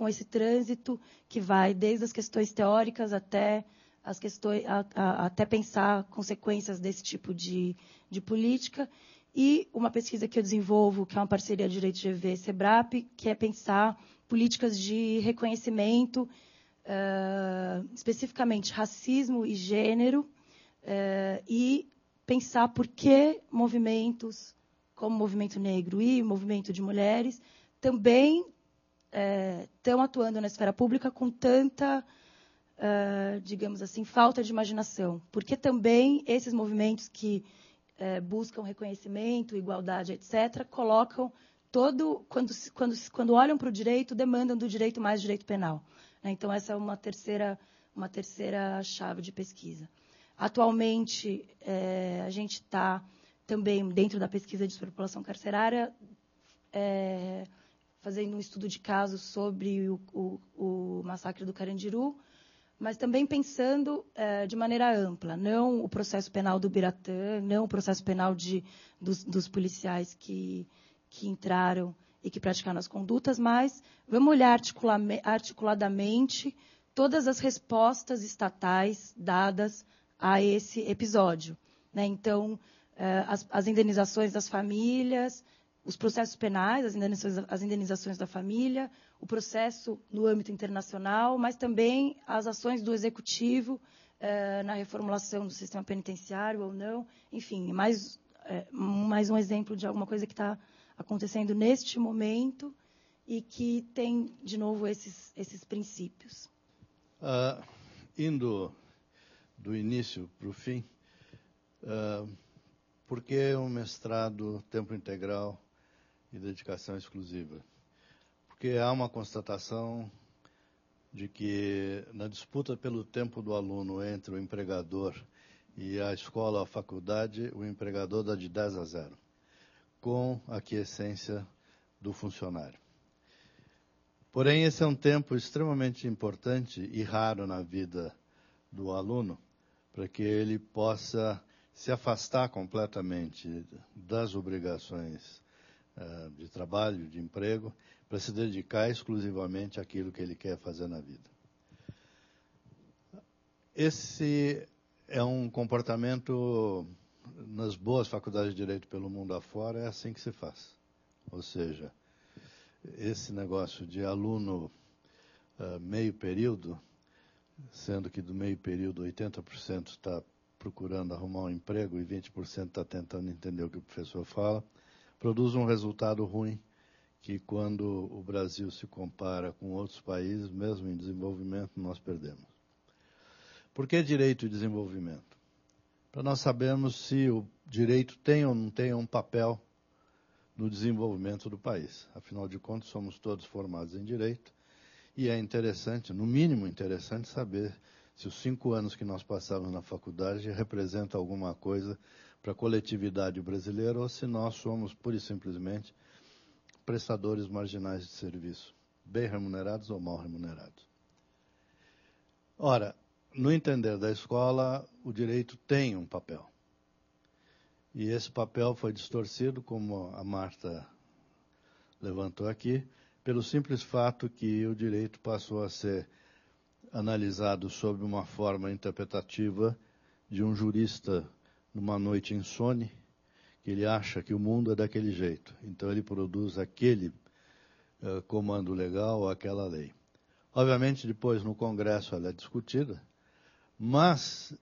esse trânsito que vai desde as questões teóricas até até pensar consequências desse tipo de política. E uma pesquisa que eu desenvolvo, que é uma parceria de Direito GV e SEBRAP, que é pensar políticas de reconhecimento, especificamente racismo e gênero, e pensar por que movimentos como o movimento negro e o movimento de mulheres também estão atuando na esfera pública com tanta, digamos assim, falta de imaginação. Porque também esses movimentos que buscam reconhecimento, igualdade, etc., colocam quando olham para o direito, demandam do direito mais direito penal. Então, essa é uma terceira chave de pesquisa. Atualmente, a gente está também, dentro da pesquisa de superpopulação carcerária, fazendo um estudo de caso sobre o massacre do Carandiru, mas também pensando de maneira ampla, não o processo penal do Biratã, não o processo penal dos policiais que entraram e que praticaram as condutas, mas vamos olhar articuladamente todas as respostas estatais dadas a esse episódio. Então, as indenizações das famílias, os processos penais, as indenizações da família, o processo no âmbito internacional, mas também as ações do Executivo na reformulação do sistema penitenciário ou não. Enfim, mais um exemplo de alguma coisa que está acontecendo neste momento e que tem, de novo, esses princípios.
Indo do início para o fim, por que um mestrado tempo integral e dedicação exclusiva? Porque há uma constatação de que na disputa pelo tempo do aluno entre o empregador e a escola ou a faculdade, o empregador dá de 10-0, com a aquiescência do funcionário. Porém, esse é um tempo extremamente importante e raro na vida do aluno, para que ele possa se afastar completamente das obrigações de trabalho, de emprego, para se dedicar exclusivamente àquilo que ele quer fazer na vida. Esse é um comportamento, nas boas faculdades de Direito pelo mundo afora, é assim que se faz. Ou seja, esse negócio de aluno meio período, sendo que do meio período 80% está procurando arrumar um emprego e 20% está tentando entender o que o professor fala, produz um resultado ruim que, quando o Brasil se compara com outros países, mesmo em desenvolvimento, nós perdemos. Por que direito e desenvolvimento? Para nós sabermos se o direito tem ou não tem um papel no desenvolvimento do país. Afinal de contas, somos todos formados em direito e é interessante, no mínimo interessante, saber se os 5 anos que nós passamos na faculdade representam alguma coisa para a coletividade brasileira ou se nós somos, pura e simplesmente, prestadores marginais de serviço, bem remunerados ou mal remunerados. Ora, no entender da escola, o direito tem um papel. E esse papel foi distorcido, como a Marta levantou aqui, pelo simples fato que o direito passou a ser analisado sob uma forma interpretativa de um jurista numa noite insone, que ele acha que o mundo é daquele jeito. Então ele produz aquele comando legal ou aquela lei. Obviamente, depois no Congresso ela é discutida, mas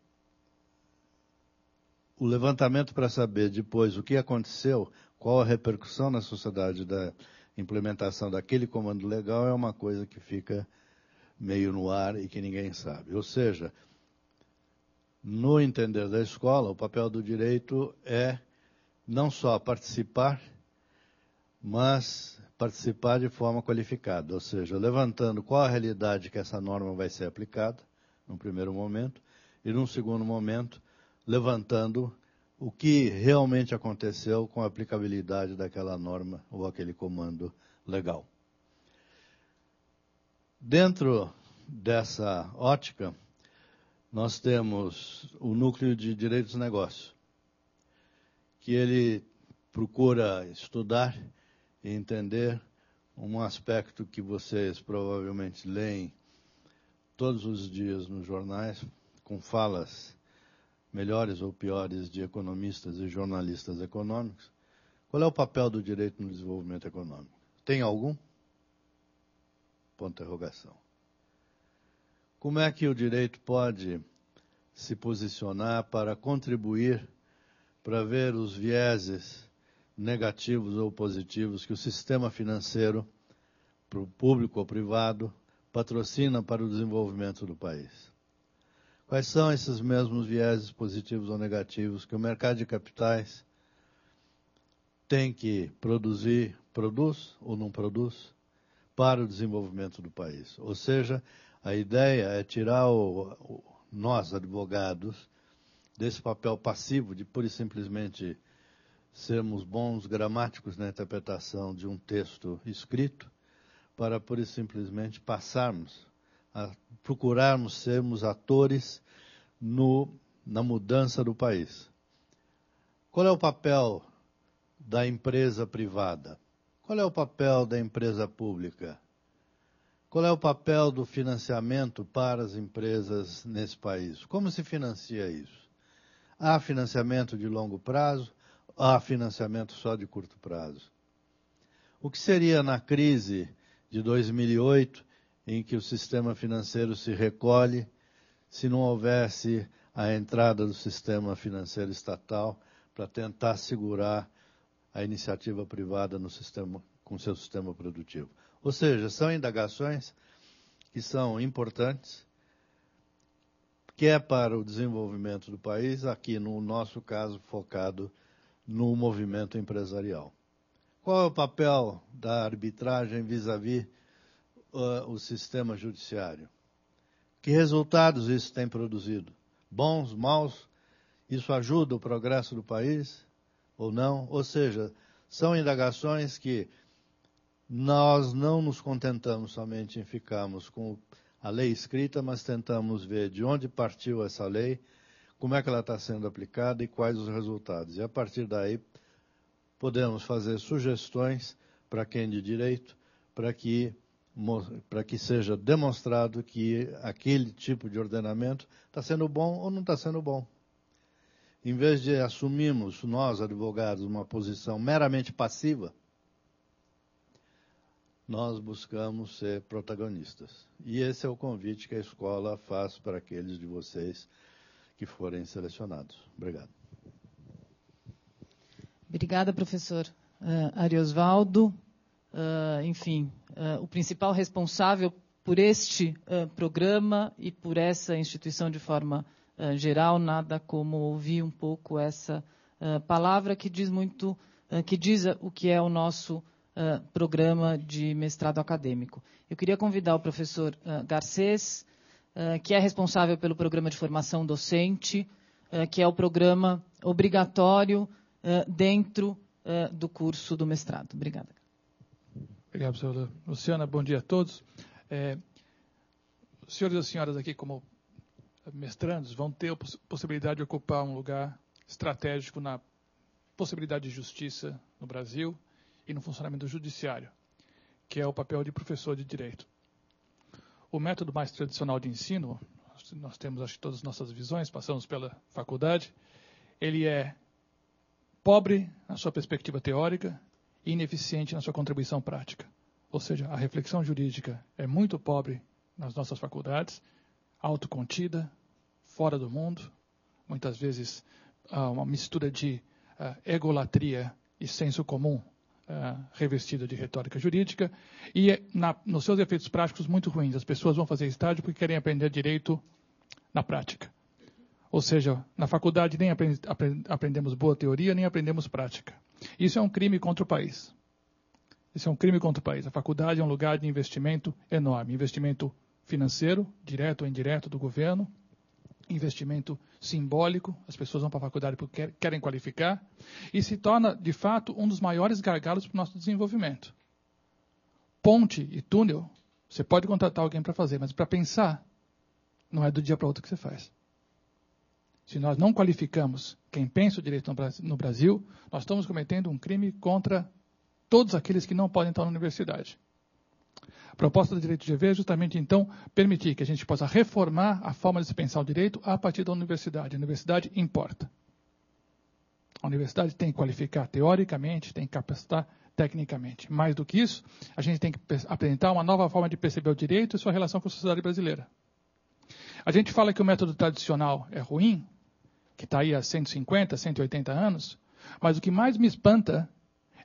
o levantamento para saber depois o que aconteceu, qual a repercussão na sociedade da implementação daquele comando legal é uma coisa que fica meio no ar e que ninguém sabe. Ou seja, no entender da escola, o papel do direito é não só participar, mas participar de forma qualificada, ou seja, levantando qual a realidade que essa norma vai ser aplicada, num primeiro momento, e num segundo momento, levantando o que realmente aconteceu com a aplicabilidade daquela norma ou aquele comando legal. Dentro dessa ótica, nós temos o núcleo de direitos do negócio, que ele procura estudar e entender um aspecto que vocês provavelmente leem todos os dias nos jornais, com falas melhores ou piores de economistas e jornalistas econômicos. Qual é o papel do direito no desenvolvimento econômico? Tem algum? Ponto de interrogação. Como é que o direito pode se posicionar para contribuir para ver os vieses negativos ou positivos que o sistema financeiro, para o público ou privado, patrocina para o desenvolvimento do país? Quais são esses mesmos vieses positivos ou negativos que o mercado de capitais tem que produzir, produz ou não produz, para o desenvolvimento do país? Ou seja, a ideia é tirar nós, advogados, desse papel passivo de pura e simplesmente sermos bons gramáticos na interpretação de um texto escrito, para pura e simplesmente passarmos a procurarmos sermos atores na mudança do país. Qual é o papel da empresa privada? Qual é o papel da empresa pública? Qual é o papel do financiamento para as empresas nesse país? Como se financia isso? Há financiamento de longo prazo? Há financiamento só de curto prazo? O que seria na crise de 2008, em que o sistema financeiro se recolhe, se não houvesse a entrada do sistema financeiro estatal para tentar segurar a iniciativa privada no sistema, com seu sistema produtivo? Ou seja, são indagações que são importantes, que é para o desenvolvimento do país, aqui no nosso caso focado no movimento empresarial. Qual é o papel da arbitragem vis-à-vis o sistema judiciário? Que resultados isso tem produzido? Bons, maus? Isso ajuda o progresso do país ou não? Ou seja, são indagações que nós não nos contentamos somente em ficarmos com a lei escrita, mas tentamos ver de onde partiu essa lei, como é que ela está sendo aplicada e quais os resultados. E a partir daí podemos fazer sugestões para quem de direito, para que seja demonstrado que aquele tipo de ordenamento está sendo bom ou não está sendo bom. Em vez de assumirmos, nós, advogados, uma posição meramente passiva, nós buscamos ser protagonistas. E esse é o convite que a escola faz para aqueles de vocês que forem selecionados. Obrigado.
Obrigada, professor Ariosvaldo. O principal responsável por este programa e por essa instituição de forma geral, nada como ouvir um pouco essa palavra que diz muito, que diz o que é o nosso programa de mestrado acadêmico. Eu queria convidar o professor Garcês, que é responsável pelo programa de formação docente, que é o programa obrigatório dentro do curso do mestrado. Obrigada.
Obrigado, professora Luciana. Bom dia a todos. Os senhores e as senhoras aqui, como mestrandos, vão ter a possibilidade de ocupar um lugar estratégico na possibilidade de justiça no Brasil e no funcionamento do judiciário, que é o papel de professor de direito. O método mais tradicional de ensino, nós temos, acho que, todas as nossas visões, passamos pela faculdade, ele é pobre na sua perspectiva teórica e ineficiente na sua contribuição prática. Ou seja, a reflexão jurídica é muito pobre nas nossas faculdades, autocontida, fora do mundo, muitas vezes uma mistura de egolatria e senso comum revestida de retórica jurídica, e nos seus efeitos práticos muito ruins. As pessoas vão fazer estágio porque querem aprender direito na prática. Ou seja, na faculdade nem aprendemos boa teoria, nem aprendemos prática. Isso é um crime contra o país. Isso é um crime contra o país. A faculdade é um lugar de investimento enorme. Investimento financeiro, direto ou indireto do governo, investimento simbólico, as pessoas vão para a faculdade porque querem qualificar, e se torna, de fato, um dos maiores gargalos para o nosso desenvolvimento. Ponte e túnel, você pode contratar alguém para fazer, mas para pensar, não é do dia para o outro que você faz. Se nós não qualificamos quem pensa o direito no Brasil, nós estamos cometendo um crime contra todos aqueles que não podem estar na universidade. A proposta do direito GV é justamente, então, permitir que a gente possa reformar a forma de se pensar o direito a partir da universidade. A universidade importa. A universidade tem que qualificar teoricamente, tem que capacitar tecnicamente. Mais do que isso, a gente tem que apresentar uma nova forma de perceber o direito e sua relação com a sociedade brasileira. A gente fala que o método tradicional é ruim, que está aí há 150, 180 anos, mas o que mais me espanta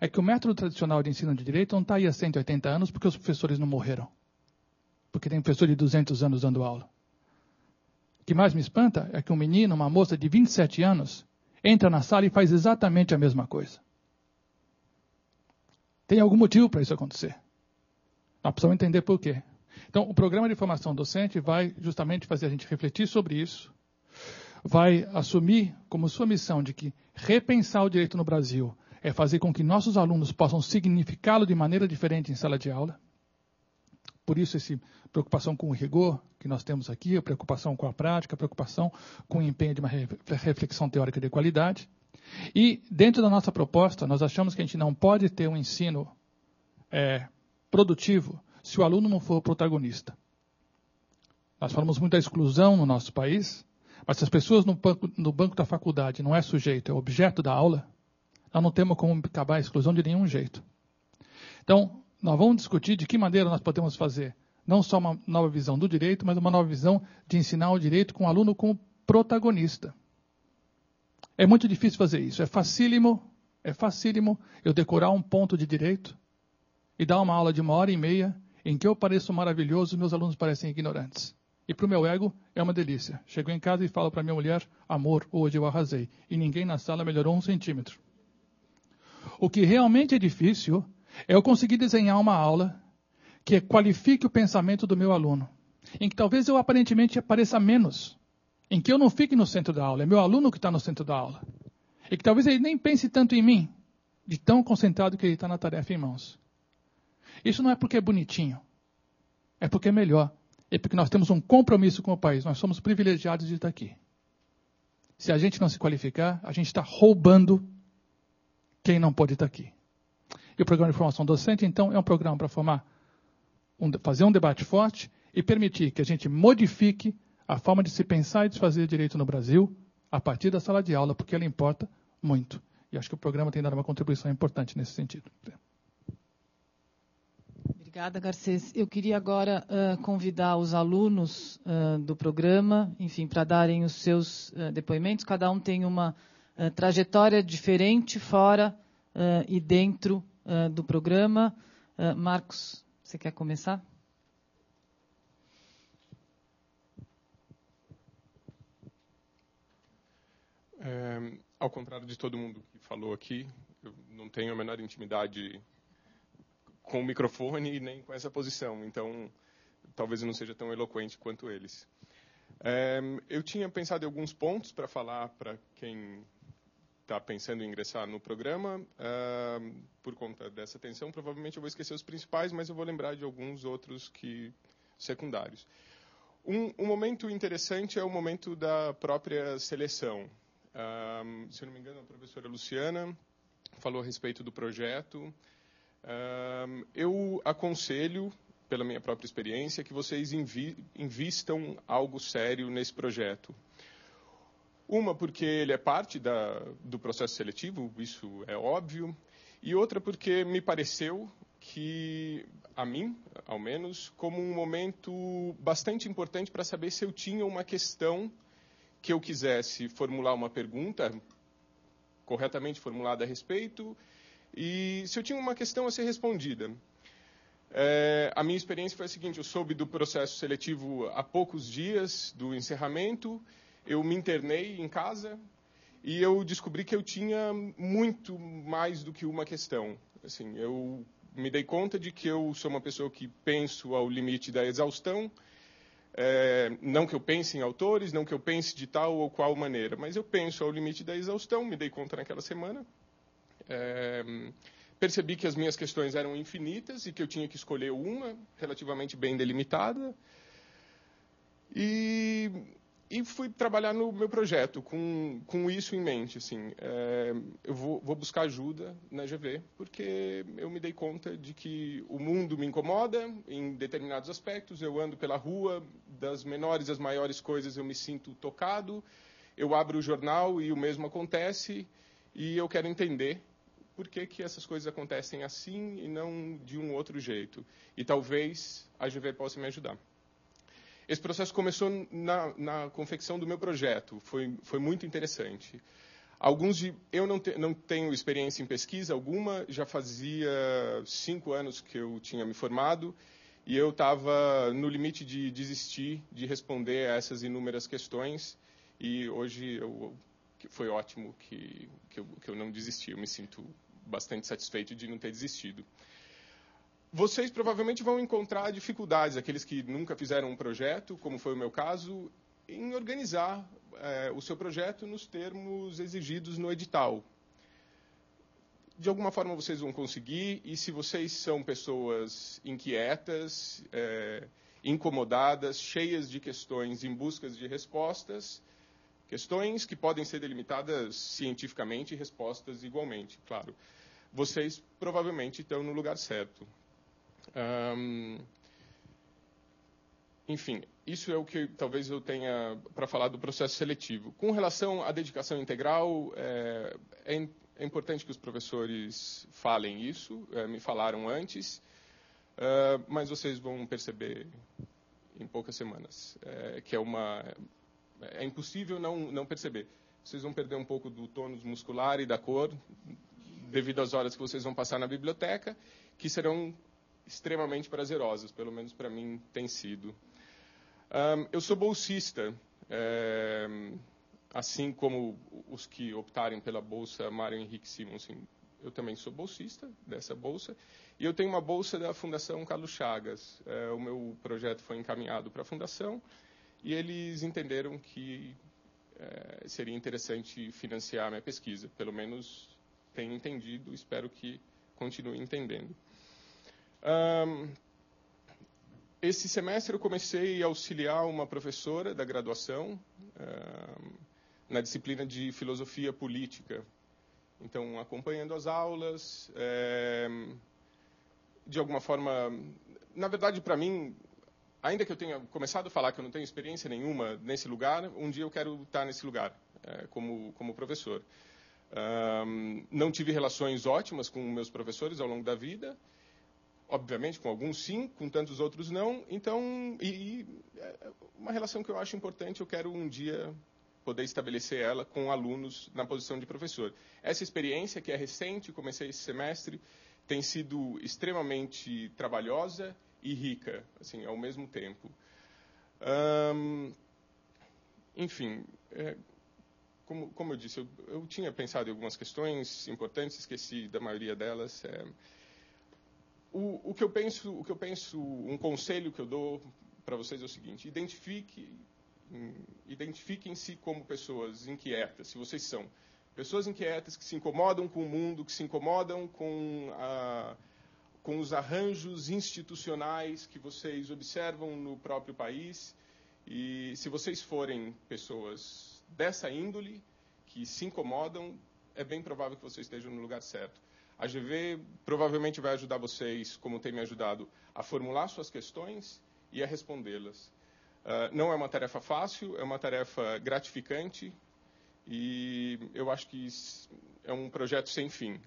é que o método tradicional de ensino de direito não está aí há 180 anos porque os professores não morreram. Porque tem professor de 200 anos dando aula. O que mais me espanta é que um menino, uma moça de 27 anos, entra na sala e faz exatamente a mesma coisa. Tem algum motivo para isso acontecer. Nós precisamos entender por quê. Então, o programa de formação docente vai justamente fazer a gente refletir sobre isso, vai assumir como sua missão de que repensar o direito no Brasil é fazer com que nossos alunos possam significá-lo de maneira diferente em sala de aula. Por isso, essa preocupação com o rigor que nós temos aqui, a preocupação com a prática, a preocupação com o empenho de uma reflexão teórica de qualidade. E, dentro da nossa proposta, nós achamos que a gente não pode ter um ensino produtivo se o aluno não for o protagonista. Nós falamos muito da exclusão no nosso país, mas se as pessoas no banco da faculdade não é sujeito, é objeto da aula, nós não temos como acabar a exclusão de nenhum jeito. Então, nós vamos discutir de que maneira nós podemos fazer não só uma nova visão do direito, mas uma nova visão de ensinar o direito com o aluno como protagonista. É muito difícil fazer isso. É facílimo eu decorar um ponto de direito e dar uma aula de 1h30 em que eu pareço maravilhoso e meus alunos parecem ignorantes. E para o meu ego é uma delícia. Chego em casa e falo para minha mulher, amor, hoje eu arrasei. E ninguém na sala melhorou 1 centímetro. O que realmente é difícil é eu conseguir desenhar uma aula que qualifique o pensamento do meu aluno, em que talvez eu aparentemente apareça menos, em que eu não fique no centro da aula, é meu aluno que está no centro da aula, e que talvez ele nem pense tanto em mim, de tão concentrado que ele está na tarefa em mãos. Isso não é porque é bonitinho, é porque é melhor, é porque nós temos um compromisso com o país, nós somos privilegiados de estar aqui. Se a gente não se qualificar, a gente está roubando quem não pode estar aqui. E o programa de formação docente, então, é um programa para fazer um debate forte e permitir que a gente modifique a forma de se pensar e de se fazer direito no Brasil a partir da sala de aula, porque ela importa muito. E acho que o programa tem dado uma contribuição importante nesse sentido.
Obrigada, Garcês. Eu queria agora convidar os alunos do programa, enfim, para darem os seus depoimentos. Cada um tem uma trajetória diferente fora e dentro do programa. Marcos, você quer começar?
Ao contrário de todo mundo que falou aqui, eu não tenho a menor intimidade com o microfone e nem com essa posição, então talvez eu não seja tão eloquente quanto eles. Eu tinha pensado em alguns pontos para falar para quem está pensando em ingressar no programa. Por conta dessa tensão, provavelmente eu vou esquecer os principais, mas eu vou lembrar de alguns outros secundários. Um momento interessante é o momento da própria seleção. Se eu não me engano, a professora Luciana falou a respeito do projeto. Eu aconselho, pela minha própria experiência, que vocês invistam algo sério nesse projeto. Uma, porque ele é parte do processo seletivo, isso é óbvio. E outra, porque me pareceu que, a mim, ao menos, como um momento bastante importante para saber se eu tinha uma questão que eu quisesse formular uma pergunta corretamente formulada a respeito, e se eu tinha uma questão a ser respondida. A minha experiência foi a seguinte: eu soube do processo seletivo há poucos dias do encerramento, eu me internei em casa e eu descobri que eu tinha muito mais do que uma questão. Assim, eu me dei conta de que eu sou uma pessoa que penso ao limite da exaustão. Não que eu pense em autores, não que eu pense de tal ou qual maneira, mas eu penso ao limite da exaustão, me dei conta naquela semana. Percebi que as minhas questões eram infinitas e que eu tinha que escolher uma relativamente bem delimitada. E fui trabalhar no meu projeto com isso em mente. Assim, eu vou buscar ajuda na GV, porque eu me dei conta de que o mundo me incomoda em determinados aspectos. Eu ando pela rua, das menores às maiores coisas eu me sinto tocado. Eu abro o jornal e o mesmo acontece, e eu quero entender por que essas coisas acontecem assim e não de um outro jeito. E talvez a GV possa me ajudar. Esse processo começou na confecção do meu projeto. Foi muito interessante. Eu não tenho experiência em pesquisa alguma, já fazia 5 anos que eu tinha me formado, e eu estava no limite de desistir de responder a essas inúmeras questões, e hoje foi ótimo que eu não desisti. Eu me sinto bastante satisfeito de não ter desistido. Vocês provavelmente vão encontrar dificuldades, aqueles que nunca fizeram um projeto, como foi o meu caso, em organizar o seu projeto nos termos exigidos no edital. De alguma forma vocês vão conseguir, e se vocês são pessoas inquietas, incomodadas, cheias de questões em busca de respostas, questões que podem ser delimitadas cientificamente e respostas igualmente, claro, vocês provavelmente estão no lugar certo. Enfim, isso é o que talvez eu tenha para falar do processo seletivo. Com relação à dedicação integral, é importante que os professores falem isso, me falaram antes, mas vocês vão perceber em poucas semanas que é impossível não perceber. Vocês vão perder um pouco do tônus muscular e da cor, devido às horas que vocês vão passar na biblioteca, que serão extremamente prazerosas, pelo menos para mim tem sido. Eu sou bolsista, assim como os que optarem pela Bolsa Mário Henrique Simonsen. eu também sou bolsista dessa bolsa, e eu tenho uma bolsa da Fundação Carlos Chagas. O meu projeto foi encaminhado para a Fundação, e eles entenderam que seria interessante financiar a minha pesquisa. Pelo menos tenho entendido, espero que continue entendendo. Esse semestre eu comecei a auxiliar uma professora da graduação na disciplina de filosofia política. Então, acompanhando as aulas, de alguma forma, na verdade, para mim, ainda que eu tenha começado a falar que eu não tenho experiência nenhuma nesse lugar, um dia eu quero estar nesse lugar, como professor. Não tive relações ótimas com meus professores ao longo da vida, obviamente, com alguns sim, com tantos outros não. Então, uma relação que eu acho importante, eu quero um dia poder estabelecer ela com alunos na posição de professor. Essa experiência, que é recente, comecei esse semestre, tem sido extremamente trabalhosa e rica, assim, ao mesmo tempo. Enfim, como eu disse, eu tinha pensado em algumas questões importantes, esqueci da maioria delas. O que eu penso, um conselho que eu dou para vocês é o seguinte: identifiquem-se como pessoas inquietas, se vocês são pessoas inquietas, que se incomodam com o mundo, que se incomodam com os arranjos institucionais que vocês observam no próprio país. E se vocês forem pessoas dessa índole, que se incomodam, é bem provável que vocês estejam no lugar certo. A GV provavelmente vai ajudar vocês, como tem me ajudado, a formular suas questões e a respondê-las. Não é uma tarefa fácil, é uma tarefa gratificante, e eu acho que é um projeto sem fim.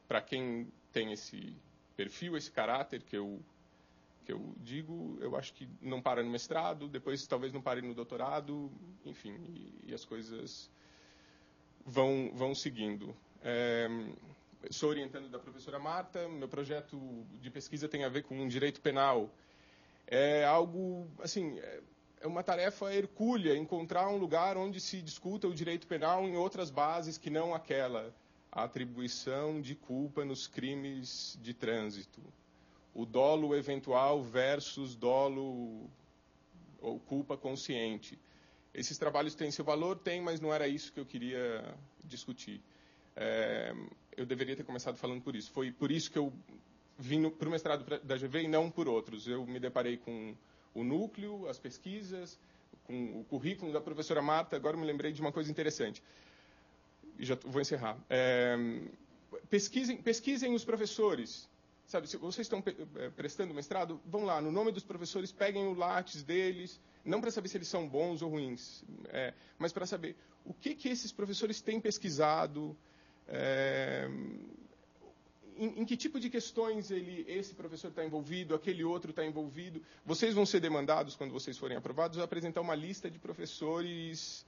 Para quem tem esse perfil, esse caráter que eu digo, eu acho que não para no mestrado, depois talvez não pare no doutorado, enfim, e as coisas vão seguindo. Sou orientando da professora Marta, meu projeto de pesquisa tem a ver com direito penal. É algo, assim, é uma tarefa hercúlea encontrar um lugar onde se discuta o direito penal em outras bases que não aquela, a atribuição de culpa nos crimes de trânsito. O dolo eventual versus dolo ou culpa consciente. Esses trabalhos têm seu valor? Tem, mas não era isso que eu queria discutir. Eu deveria ter começado falando por isso. Foi por isso que eu vim para o mestrado da GV e não por outros. Eu me deparei com o núcleo, as pesquisas, com o currículo da professora Marta. Agora me lembrei de uma coisa interessante. E já vou encerrar. Pesquisem os professores. Sabe, se vocês estão prestando mestrado, vão lá, no nome dos professores, peguem o látis deles, não para saber se eles são bons ou ruins, mas para saber o que esses professores têm pesquisado, em que tipo de questões esse professor está envolvido, aquele outro está envolvido. Vocês vão ser demandados, quando vocês forem aprovados, a apresentar uma lista de professores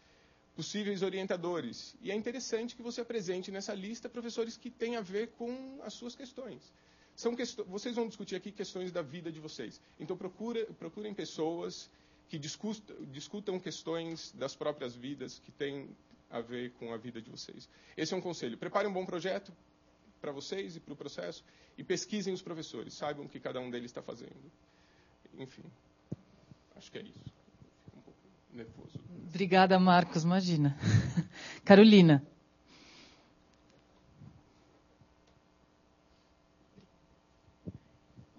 possíveis orientadores. E é interessante que você apresente nessa lista professores que têm a ver com as suas questões. Vocês vão discutir aqui questões da vida de vocês. Então, procurem pessoas que discutam questões das próprias vidas que têm a ver com a vida de vocês. Esse é um conselho. Preparem um bom projeto para vocês e para o processo e pesquisem os professores. Saibam o que cada um deles está fazendo. Enfim, acho que é isso. Fico um pouco nervoso.
Obrigada, Marcos. Imagina. Carolina.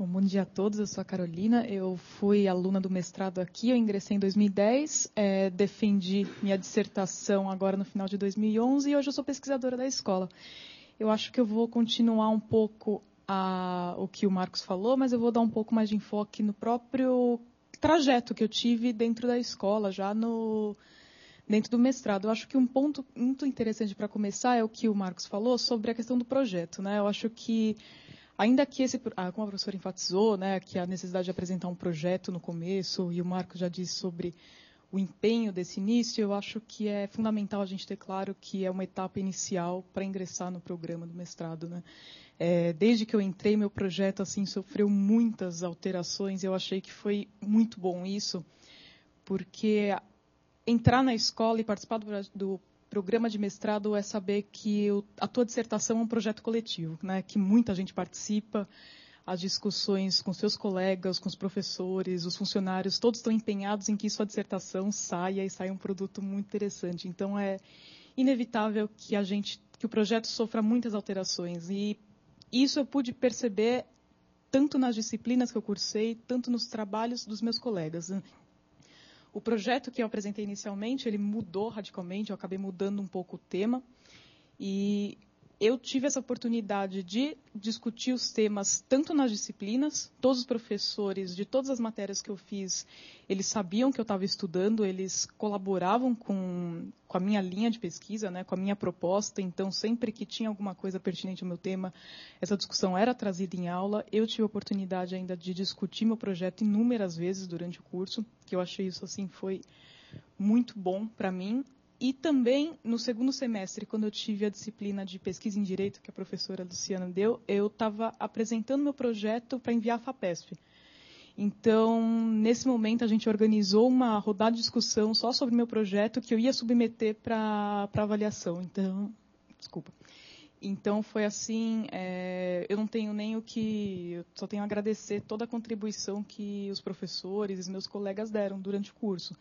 Bom dia a todos, eu sou a Carolina, eu fui aluna do mestrado aqui, eu ingressei em 2010, defendi minha dissertação agora no final de 2011 e hoje eu sou pesquisadora da escola. Eu acho que eu vou continuar um pouco o que o Marcos falou, mas eu vou dar um pouco mais de enfoque no próprio trajeto que eu tive dentro da escola, já dentro do mestrado. Eu acho que um ponto muito interessante para começar é o que o Marcos falou sobre a questão do projeto, né? Eu acho que ainda que como a professora enfatizou, né, que a necessidade de apresentar um projeto no começo, e o Marcos já disse sobre o empenho desse início, eu acho que é fundamental a gente ter claro que é uma etapa inicial para ingressar no programa do mestrado, né? Desde que eu entrei, meu projeto assim sofreu muitas alterações, eu achei que foi muito bom isso, porque entrar na escola e participar do programa de mestrado é saber que a tua dissertação é um projeto coletivo, né? Que muita gente participa, as discussões com seus colegas, com os professores, os funcionários, todos estão empenhados em que sua dissertação saia e saia um produto muito interessante. Então, é inevitável que o projeto sofra muitas alterações. E isso eu pude perceber tanto nas disciplinas que eu cursei, tanto nos trabalhos dos meus colegas. O projeto que eu apresentei inicialmente, ele mudou radicalmente, eu acabei mudando um pouco o tema. E eu tive essa oportunidade de discutir os temas tanto nas disciplinas, todos os professores de todas as matérias que eu fiz, eles sabiam que eu estava estudando, eles colaboravam com a minha linha de pesquisa, né, com a minha proposta, então sempre que tinha alguma coisa pertinente ao meu tema, essa discussão era trazida em aula. Eu tive a oportunidade ainda de discutir meu projeto inúmeras vezes durante o curso, que eu achei isso assim foi muito bom para mim. E também, no segundo semestre, quando eu tive a disciplina de pesquisa em Direito, que a professora Luciana deu, eu estava apresentando meu projeto para enviar à FAPESP. Então, nesse momento, a gente organizou uma rodada de discussão só sobre meu projeto, que eu ia submeter para avaliação. Então, foi assim, eu não tenho nem o que... Eu só tenho a agradecer toda a contribuição que os professores e meus colegas deram durante o curso.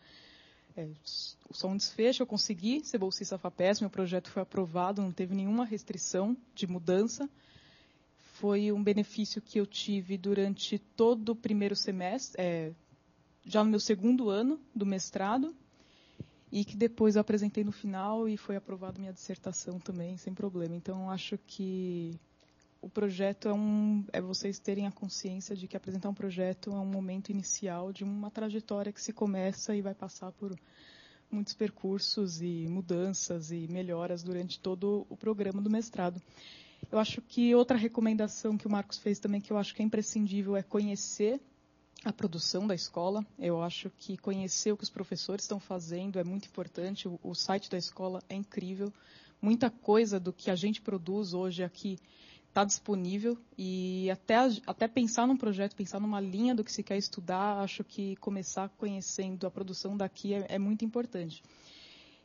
Só um desfecho, eu consegui ser bolsista FAPESP, meu projeto foi aprovado, não teve nenhuma restrição de mudança. Foi um benefício que eu tive durante todo o primeiro semestre, já no meu segundo ano do mestrado, e que depois eu apresentei no final e foi aprovada minha dissertação também, sem problema. Então, acho que o projeto é vocês terem a consciência de que apresentar um projeto é um momento inicial de uma trajetória que se começa e vai passar por muitos percursos e mudanças e melhoras durante todo o programa do mestrado. Eu acho que outra recomendação que o Marcos fez também, que eu acho que é imprescindível, é conhecer a produção da escola. Eu acho que conhecer o que os professores estão fazendo é muito importante. O site da escola é incrível. Muita coisa do que a gente produz hoje aqui está disponível, e até pensar num projeto, pensar numa linha do que se quer estudar, acho que começar conhecendo a produção daqui é muito importante.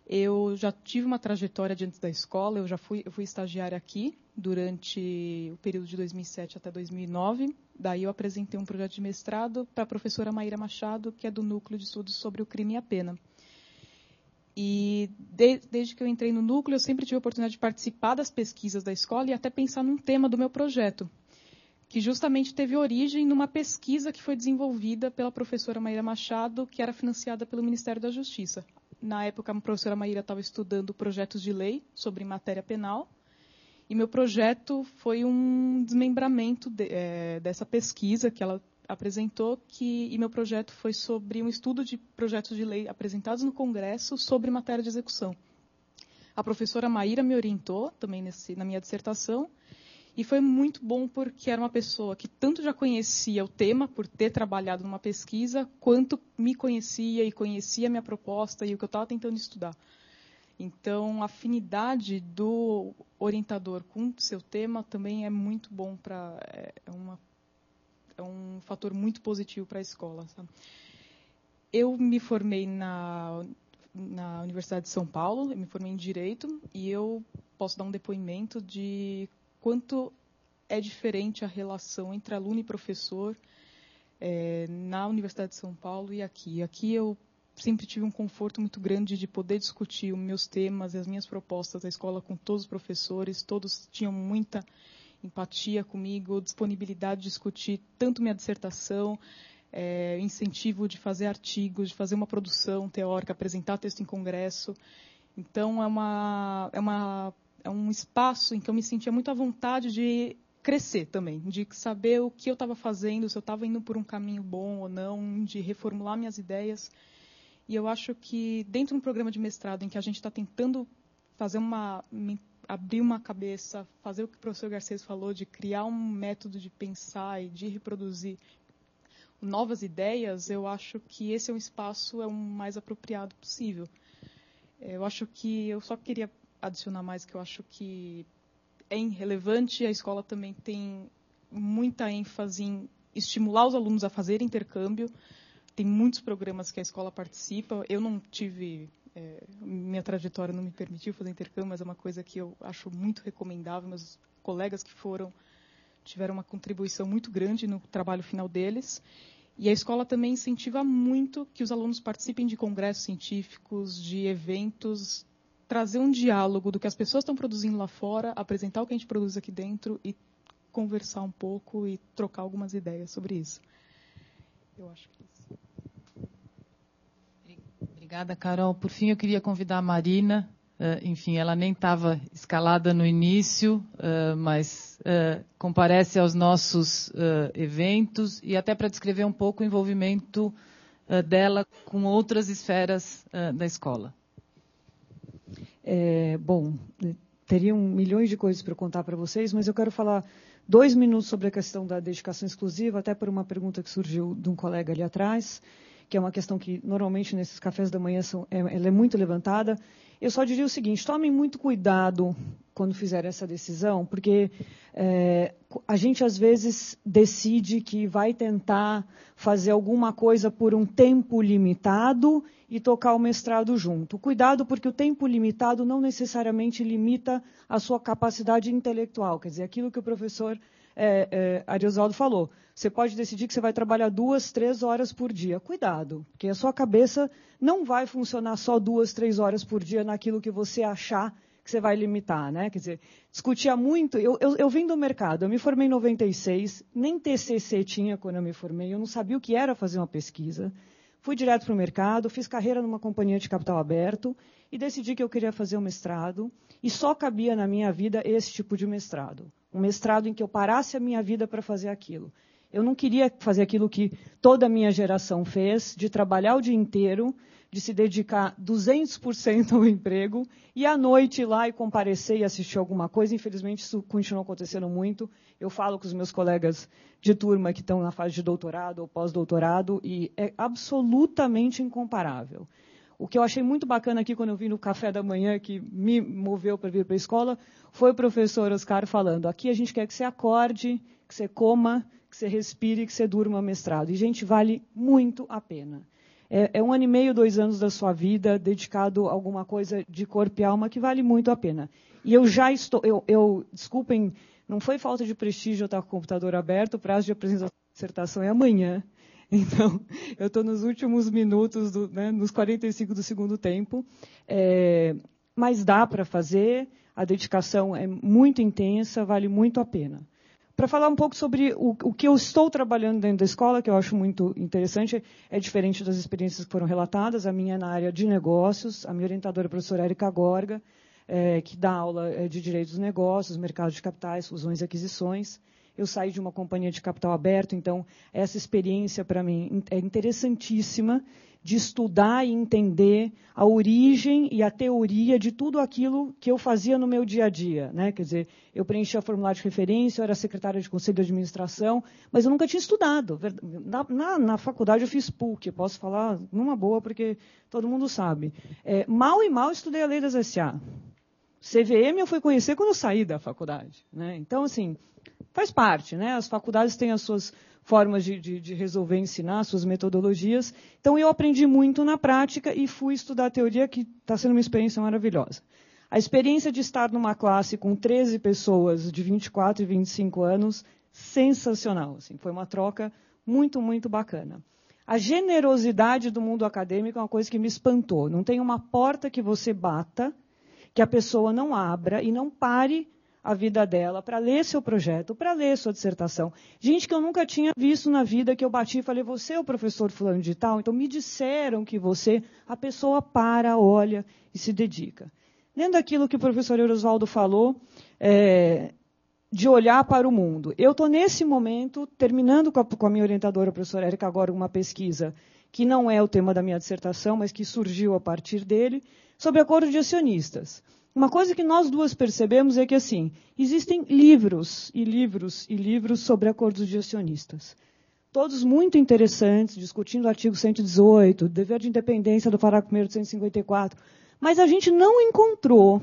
Eu já tive uma trajetória diante da escola, eu fui estagiária aqui durante o período de 2007 até 2009, daí eu apresentei um projeto de mestrado para a professora Maíra Machado, que é do Núcleo de Estudos sobre o Crime e a Pena. E desde que eu entrei no núcleo, eu sempre tive a oportunidade de participar das pesquisas da escola e até pensar num tema do meu projeto, que justamente teve origem numa pesquisa que foi desenvolvida pela professora Maíra Machado, que era financiada pelo Ministério da Justiça. Na época, a professora Maíra estava estudando projetos de lei sobre matéria penal, e meu projeto foi um desmembramento dessa pesquisa que ela apresentou, e meu projeto foi sobre um estudo de projetos de lei apresentados no Congresso sobre matéria de execução. A professora Maíra me orientou também na minha dissertação, e foi muito bom porque era uma pessoa que tanto já conhecia o tema, por ter trabalhado numa pesquisa, quanto me conhecia e conhecia a minha proposta e o que eu estava tentando estudar. Então, a afinidade do orientador com o seu tema também é muito bom é um fator muito positivo para a escola. Sabe? Eu me formei na Universidade de São Paulo, eu me formei em Direito, e eu posso dar um depoimento de quanto é diferente a relação entre aluno e professor na Universidade de São Paulo e aqui. Aqui eu sempre tive um conforto muito grande de poder discutir os meus temas e as minhas propostas da escola com todos os professores, todos tinham muita empatia comigo, disponibilidade de discutir tanto minha dissertação, incentivo de fazer artigos, de fazer uma produção teórica, apresentar texto em congresso. Então, é um espaço em que eu me sentia muito à vontade de crescer também, de saber o que eu estava fazendo, se eu estava indo por um caminho bom ou não, de reformular minhas ideias. E eu acho que, dentro de um programa de mestrado em que a gente está tentando abrir uma cabeça, fazer o que o professor Garcês falou, de criar um método de pensar e de reproduzir novas ideias, eu acho que esse é um espaço o mais apropriado possível. Eu só queria adicionar mais que eu acho que é irrelevante, a escola também tem muita ênfase em estimular os alunos a fazer intercâmbio, tem muitos programas que a escola participa, eu não tive Minha trajetória não me permitiu fazer intercâmbio, mas é uma coisa que eu acho muito recomendável. Meus colegas que foram tiveram uma contribuição muito grande no trabalho final deles. E a escola também incentiva muito que os alunos participem de congressos científicos, de eventos, trazer um diálogo do que as pessoas estão produzindo lá fora, apresentar o que a gente produz aqui dentro e conversar um pouco e trocar algumas ideias sobre isso. Eu acho que é isso.
Obrigada, Carol. Por fim, eu queria convidar a Marina. Enfim, ela nem estava escalada no início, mas comparece aos nossos eventos e até para descrever um pouco o envolvimento dela com outras esferas da escola.
Bom, teriam milhões de coisas para contar para vocês, mas eu quero falar 2 minutos sobre a questão da dedicação exclusiva, até por uma pergunta que surgiu de um colega ali atrás, que é uma questão que normalmente nesses cafés da manhã ela é muito levantada. Eu só diria o seguinte: tomem muito cuidado quando fizerem essa decisão, porque a gente às vezes decide que vai tentar fazer alguma coisa por um tempo limitado e tocar o mestrado junto. Cuidado, porque o tempo limitado não necessariamente limita a sua capacidade intelectual. Quer dizer, aquilo que o professor Ariosaldo falou. Você pode decidir que você vai trabalhar 2, 3 horas por dia. Cuidado, porque a sua cabeça não vai funcionar só 2, 3 horas por dia naquilo que você achar que você vai limitar, né? Quer dizer, discutia muito. Eu vim do mercado, eu me formei em 96, nem TCC tinha quando eu me formei, eu não sabia o que era fazer uma pesquisa. Fui direto para o mercado, fiz carreira numa companhia de capital aberto e decidi que eu queria fazer um mestrado. E só cabia na minha vida esse tipo de mestrado. Um mestrado em que eu parasse a minha vida para fazer aquilo. Eu não queria fazer aquilo que toda a minha geração fez, de trabalhar o dia inteiro, de se dedicar 200% ao emprego, e à noite ir lá e comparecer e assistir alguma coisa. Infelizmente, isso continua acontecendo muito. Eu falo com os meus colegas de turma que estão na fase de doutorado ou pós-doutorado, e é absolutamente incomparável. O que eu achei muito bacana aqui, quando eu vim no café da manhã, que me moveu para vir para a escola, foi o professor Oscar falando: aqui a gente quer que você acorde, que você coma, que você respire, que você durma mestrado. E, gente, vale muito a pena. É 1 ano e meio, 2 anos da sua vida dedicado a alguma coisa de corpo e alma que vale muito a pena. E eu já estou... desculpem, não foi falta de prestígio eu estar com o computador aberto, o prazo de apresentação da dissertação é amanhã. Então, eu estou nos últimos minutos, nos 45 do segundo tempo. Mas dá para fazer, a dedicação é muito intensa, vale muito a pena. Para falar um pouco sobre o que eu estou trabalhando dentro da escola, que eu acho muito interessante, é diferente das experiências que foram relatadas. A minha é na área de negócios, a minha orientadora é a professora Érica Gorga, que dá aula de direitos dos negócios, mercado de capitais, fusões e aquisições. Eu saí de uma companhia de capital aberto, então essa experiência para mim é interessantíssima de estudar e entender a origem e a teoria de tudo aquilo que eu fazia no meu dia a dia, né? Quer dizer, eu preenchia formulário de referência, eu era secretária de conselho de administração, mas eu nunca tinha estudado. Na faculdade eu fiz PUC, posso falar numa boa, porque todo mundo sabe. Mal e mal estudei a lei das SA. CVM eu fui conhecer quando eu saí da faculdade, né? Então, assim, faz parte, né? As faculdades têm as suas formas de resolver ensinar, suas metodologias. Então, eu aprendi muito na prática e fui estudar a teoria, que está sendo uma experiência maravilhosa. A experiência de estar numa classe com 13 pessoas de 24 e 25 anos, sensacional. Assim, foi uma troca muito, muito bacana. A generosidade do mundo acadêmico é uma coisa que me espantou. Não tem uma porta que você bata, que a pessoa não abra e não pare a vida dela para ler seu projeto, para ler sua dissertação. Gente que eu nunca tinha visto na vida, que eu bati e falei: você é o professor fulano de tal? Então me disseram que você... A pessoa para, olha e se dedica. Dentro daquilo que o professor Ariosaldo falou, de olhar para o mundo. Eu estou, nesse momento, terminando com a minha orientadora, a professora Érica, agora uma pesquisa que não é o tema da minha dissertação, mas que surgiu a partir dele, sobre acordo de acionistas. Uma coisa que nós duas percebemos é que, assim, existem livros e livros e livros sobre acordos de acionistas. Todos muito interessantes, discutindo o artigo 118, o dever de independência do parágrafo 1º de 154. Mas a gente não encontrou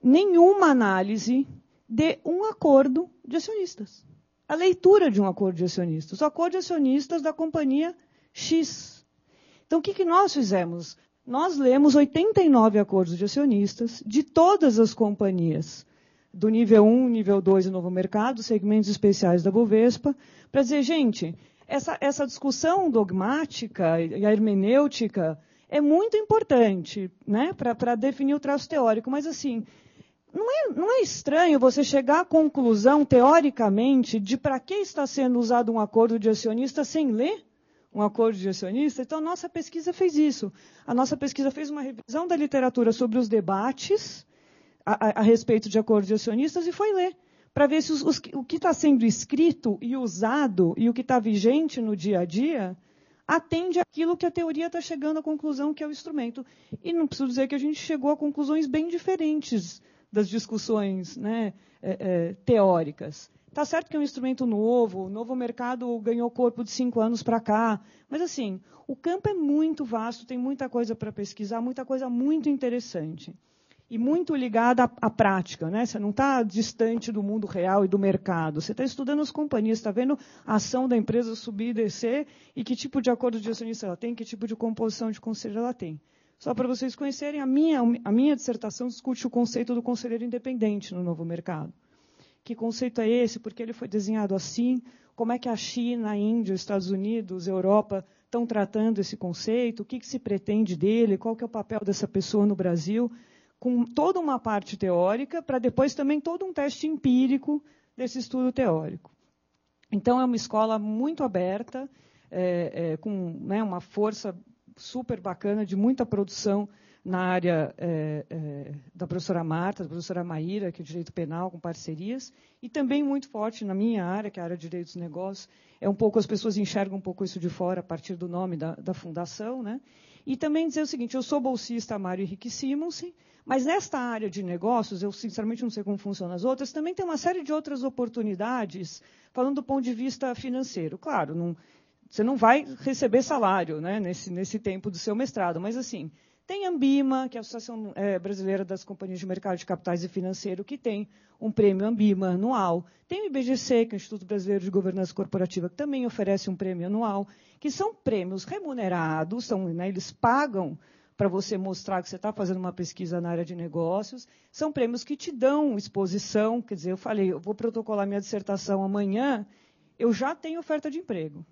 nenhuma análise de um acordo de acionistas. A leitura de um acordo de acionistas. O acordo de acionistas da companhia X. Então, o que nós fizemos? Nós lemos 89 acordos de acionistas de todas as companhias, do nível 1, nível 2 e Novo Mercado, segmentos especiais da Bovespa, para dizer, gente, essa discussão dogmática e a hermenêutica é muito importante, né, para definir o traço teórico, mas assim, não é estranho você chegar à conclusão, teoricamente, de para que está sendo usado um acordo de acionista sem ler um acordo de acionista? Então, a nossa pesquisa fez isso. A nossa pesquisa fez uma revisão da literatura sobre os debates a respeito de acordos de acionistas e foi ler, para ver se o que está sendo escrito e usado e o que está vigente no dia a dia atende àquilo que a teoria está chegando à conclusão que é o instrumento. E não preciso dizer que a gente chegou a conclusões bem diferentes das discussões, né, teóricas. Está certo que é um instrumento novo, o Novo Mercado ganhou corpo de 5 anos para cá, mas assim, o campo é muito vasto, tem muita coisa para pesquisar, muita coisa muito interessante. E muito ligada à prática, né? Você não está distante do mundo real e do mercado. Você está estudando as companhias, está vendo a ação da empresa subir e descer e que tipo de acordo de acionista ela tem, que tipo de composição de conselho ela tem. Só para vocês conhecerem, a minha dissertação discute o conceito do conselheiro independente no Novo Mercado. Que conceito é esse? Por que ele foi desenhado assim? Como é que a China, a Índia, os Estados Unidos, a Europa estão tratando esse conceito? O que se pretende dele? Qual que é o papel dessa pessoa no Brasil? Com toda uma parte teórica, para depois também todo um teste empírico desse estudo teórico. Então, é uma escola muito aberta, com, né, uma força super bacana, de muita produção na área da professora Marta, da professora Maíra, que é Direito Penal, com parcerias, e também muito forte na minha área, que é a área de Direito dos Negócios. É um pouco, as pessoas enxergam um pouco isso de fora, a partir do nome da fundação, né? E também dizer o seguinte, eu sou bolsista Mário Henrique Simonsen, mas nesta área de negócios, eu sinceramente não sei como funcionam as outras, também tem uma série de outras oportunidades, falando do ponto de vista financeiro. Claro, você não vai receber salário, né, nesse tempo do seu mestrado, mas assim, tem a Ambima, que é a Associação Brasileira das Companhias de Mercado de Capitais e Financeiro, que tem um prêmio Ambima anual. Tem o IBGC, que é o Instituto Brasileiro de Governança Corporativa, que também oferece um prêmio anual, que são prêmios remunerados, né, eles pagam para você mostrar que você está fazendo uma pesquisa na área de negócios. São prêmios que te dão exposição. Quer dizer, eu falei, eu vou protocolar minha dissertação amanhã, eu já tenho oferta de emprego.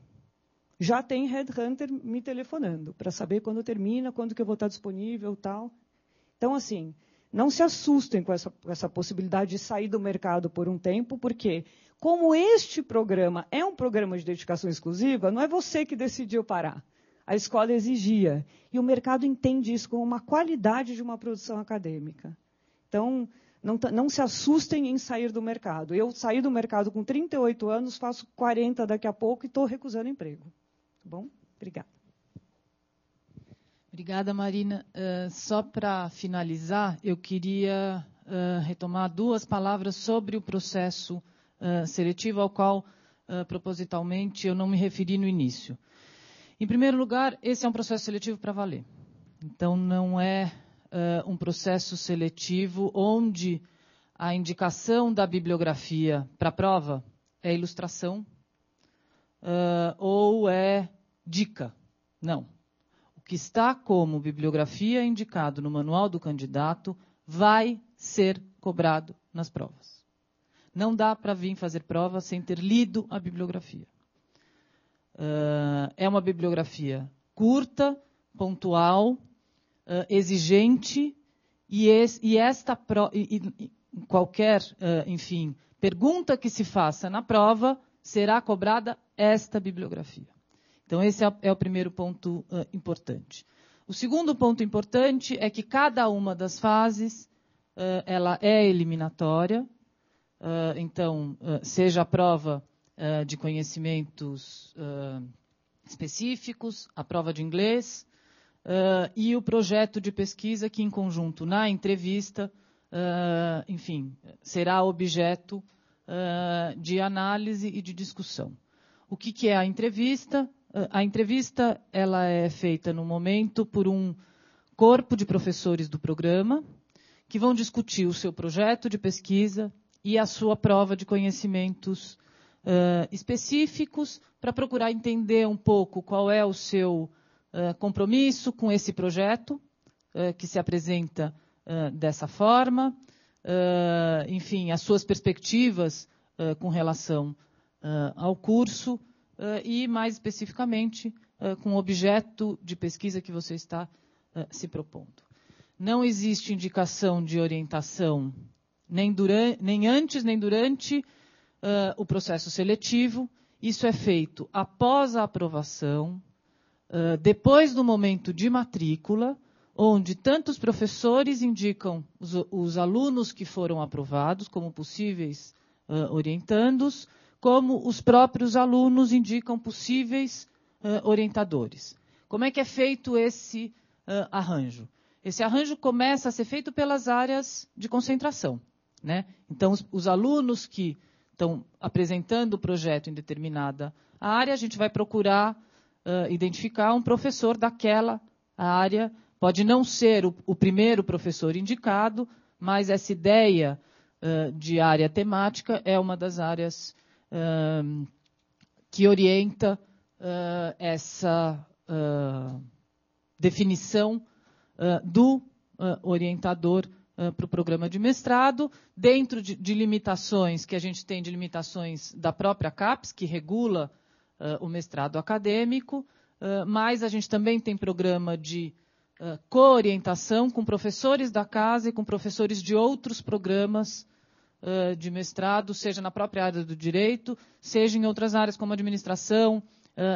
Já tem headhunter me telefonando para saber quando termina, quando que eu vou estar disponível, tal. Então, assim, não se assustem com essa possibilidade de sair do mercado por um tempo, porque, como este programa é um programa de dedicação exclusiva, não é você que decidiu parar. A escola exigia. E o mercado entende isso como uma qualidade de uma produção acadêmica. Então, não se assustem em sair do mercado. Eu saí do mercado com 38 anos, faço 40 daqui a pouco e estou recusando emprego. Tá bom? Obrigada.
Obrigada, Marina. Só para finalizar, eu queria retomar 2 palavras sobre o processo seletivo, ao qual, propositalmente, eu não me referi no início. Em primeiro lugar, esse é um processo seletivo para valer. Então, não é um processo seletivo onde a indicação da bibliografia para a prova é ilustração ou é dica. Não. O que está como bibliografia indicado no manual do candidato vai ser cobrado nas provas. Não dá para vir fazer prova sem ter lido a bibliografia. É uma bibliografia curta, pontual, exigente, e qualquer, enfim, pergunta que se faça na prova será cobrada esta bibliografia. Então, esse é o primeiro ponto importante. O segundo ponto importante é que cada uma das fases ela é eliminatória. Então, seja a prova de conhecimentos específicos, a prova de inglês e o projeto de pesquisa que, em conjunto, na entrevista, enfim, será objeto de análise e de discussão. O que é a entrevista? A entrevista ela é feita no momento por um corpo de professores do programa que vão discutir o seu projeto de pesquisa e a sua prova de conhecimentos específicos para procurar entender um pouco qual é o seu compromisso com esse projeto, que se apresenta dessa forma, enfim, as suas perspectivas com relação ao curso e, mais especificamente, com o objeto de pesquisa que você está se propondo. Não existe indicação de orientação nem antes nem durante o processo seletivo. Isso é feito após a aprovação, depois do momento de matrícula, onde tanto os professores indicam os alunos que foram aprovados como possíveis orientandos, como os próprios alunos indicam possíveis orientadores. Como é que é feito esse arranjo? Esse arranjo começa a ser feito pelas áreas de concentração, né? Então, os alunos que estão apresentando o projeto em determinada área, a gente vai procurar identificar um professor daquela área. Pode não ser o primeiro professor indicado, mas essa ideia de área temática é uma das áreas que orienta essa definição do orientador para o programa de mestrado, dentro de limitações que a gente tem, de limitações da própria CAPES, que regula o mestrado acadêmico, mas a gente também tem programa de co-orientação com professores da casa e com professores de outros programas de mestrado, seja na própria área do direito, seja em outras áreas como administração,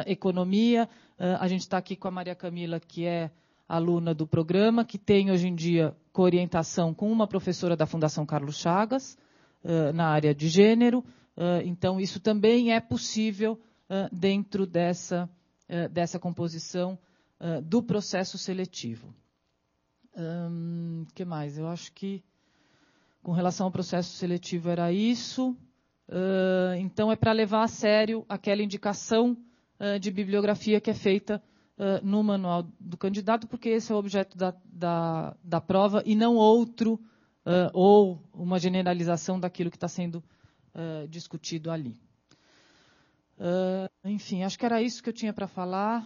economia. A gente está aqui com a Maria Camila, que é aluna do programa, que tem hoje em dia co-orientação com uma professora da Fundação Carlos Chagas, na área de gênero. Então, isso também é possível dentro dessa composição do processo seletivo. Que mais? Eu acho que, com relação ao processo seletivo, era isso. Então, é para levar a sério aquela indicação de bibliografia que é feita no manual do candidato, porque esse é o objeto da prova e não outro, ou uma generalização daquilo que está sendo discutido ali. Enfim, acho que era isso que eu tinha para falar.